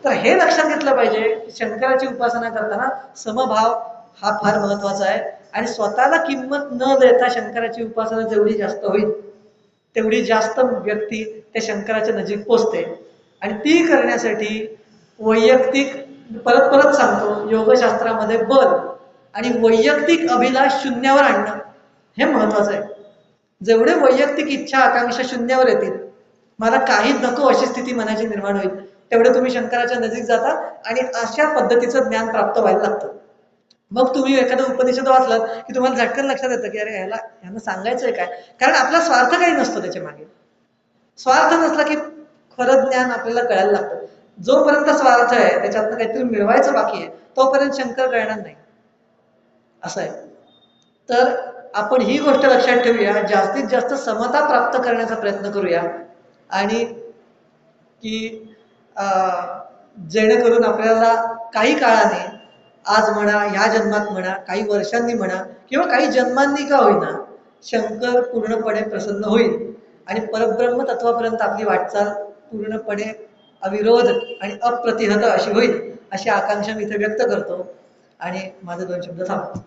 तर हे लक्षात घेतलं पाहिजे, शंकराची उपासना करताना समभाव हा फार महत्वाचा आहे. आणि स्वतःला किंमत न देता शंकराची उपासना जेवढी जास्त होईल तेवढी जास्त व्यक्ती त्या शंकराच्या नजीक पोचते. आणि ती करण्यासाठी वैयक्तिक, परत परत सांगतो, योगशास्त्रामध्ये बल आणि वैयक्तिक अभिलाष शून्यावर आणणं हे महत्वाचं आहे. जेवढे वैयक्तिक इच्छा आकांक्षा शून्यावर येतील, मला काही नको अशी स्थिती मनाची निर्माण होईल, तेवढे तुम्ही शंकराच्या नजीक जाता आणि अशा पद्धतीचं ज्ञान प्राप्त व्हायला लागतं. मग तुम्ही एखादा उपनिषद वाचलात की तुम्हाला झटकन लक्षात येतं की अरे ह्याला सांगायचंय काय. कारण आपला स्वार्थ काही नसतो त्याच्या मागे. स्वार्थ नसला की खरं ज्ञान आपल्याला कळायला लागतं. जोपर्यंत स्वार्थ आहे, त्याच्यातनं काहीतरी मिळवायचं बाकी आहे, तोपर्यंत शंकर कळणार नाही असं आहे. तर आपण ही गोष्ट लक्षात ठेवूया, जास्तीत जास्त समता प्राप्त करण्याचा प्रयत्न करूया आणि की जेणेकरून आपल्याला काही काळाने, आज म्हणा, ह्या जन्मात म्हणा, काही वर्षांनी म्हणा किंवा काही जन्मांनी का होईना, शंकर पूर्णपणे प्रसन्न होईल आणि परब्रह्म तत्वापर्यंत आपली वाटचाल पूर्णपणे अविरोध आणि अप्रतिहत अशी होईल, अशी आकांक्षा मी इथे व्यक्त करतो आणि माझे 2 शब्द थांबतो.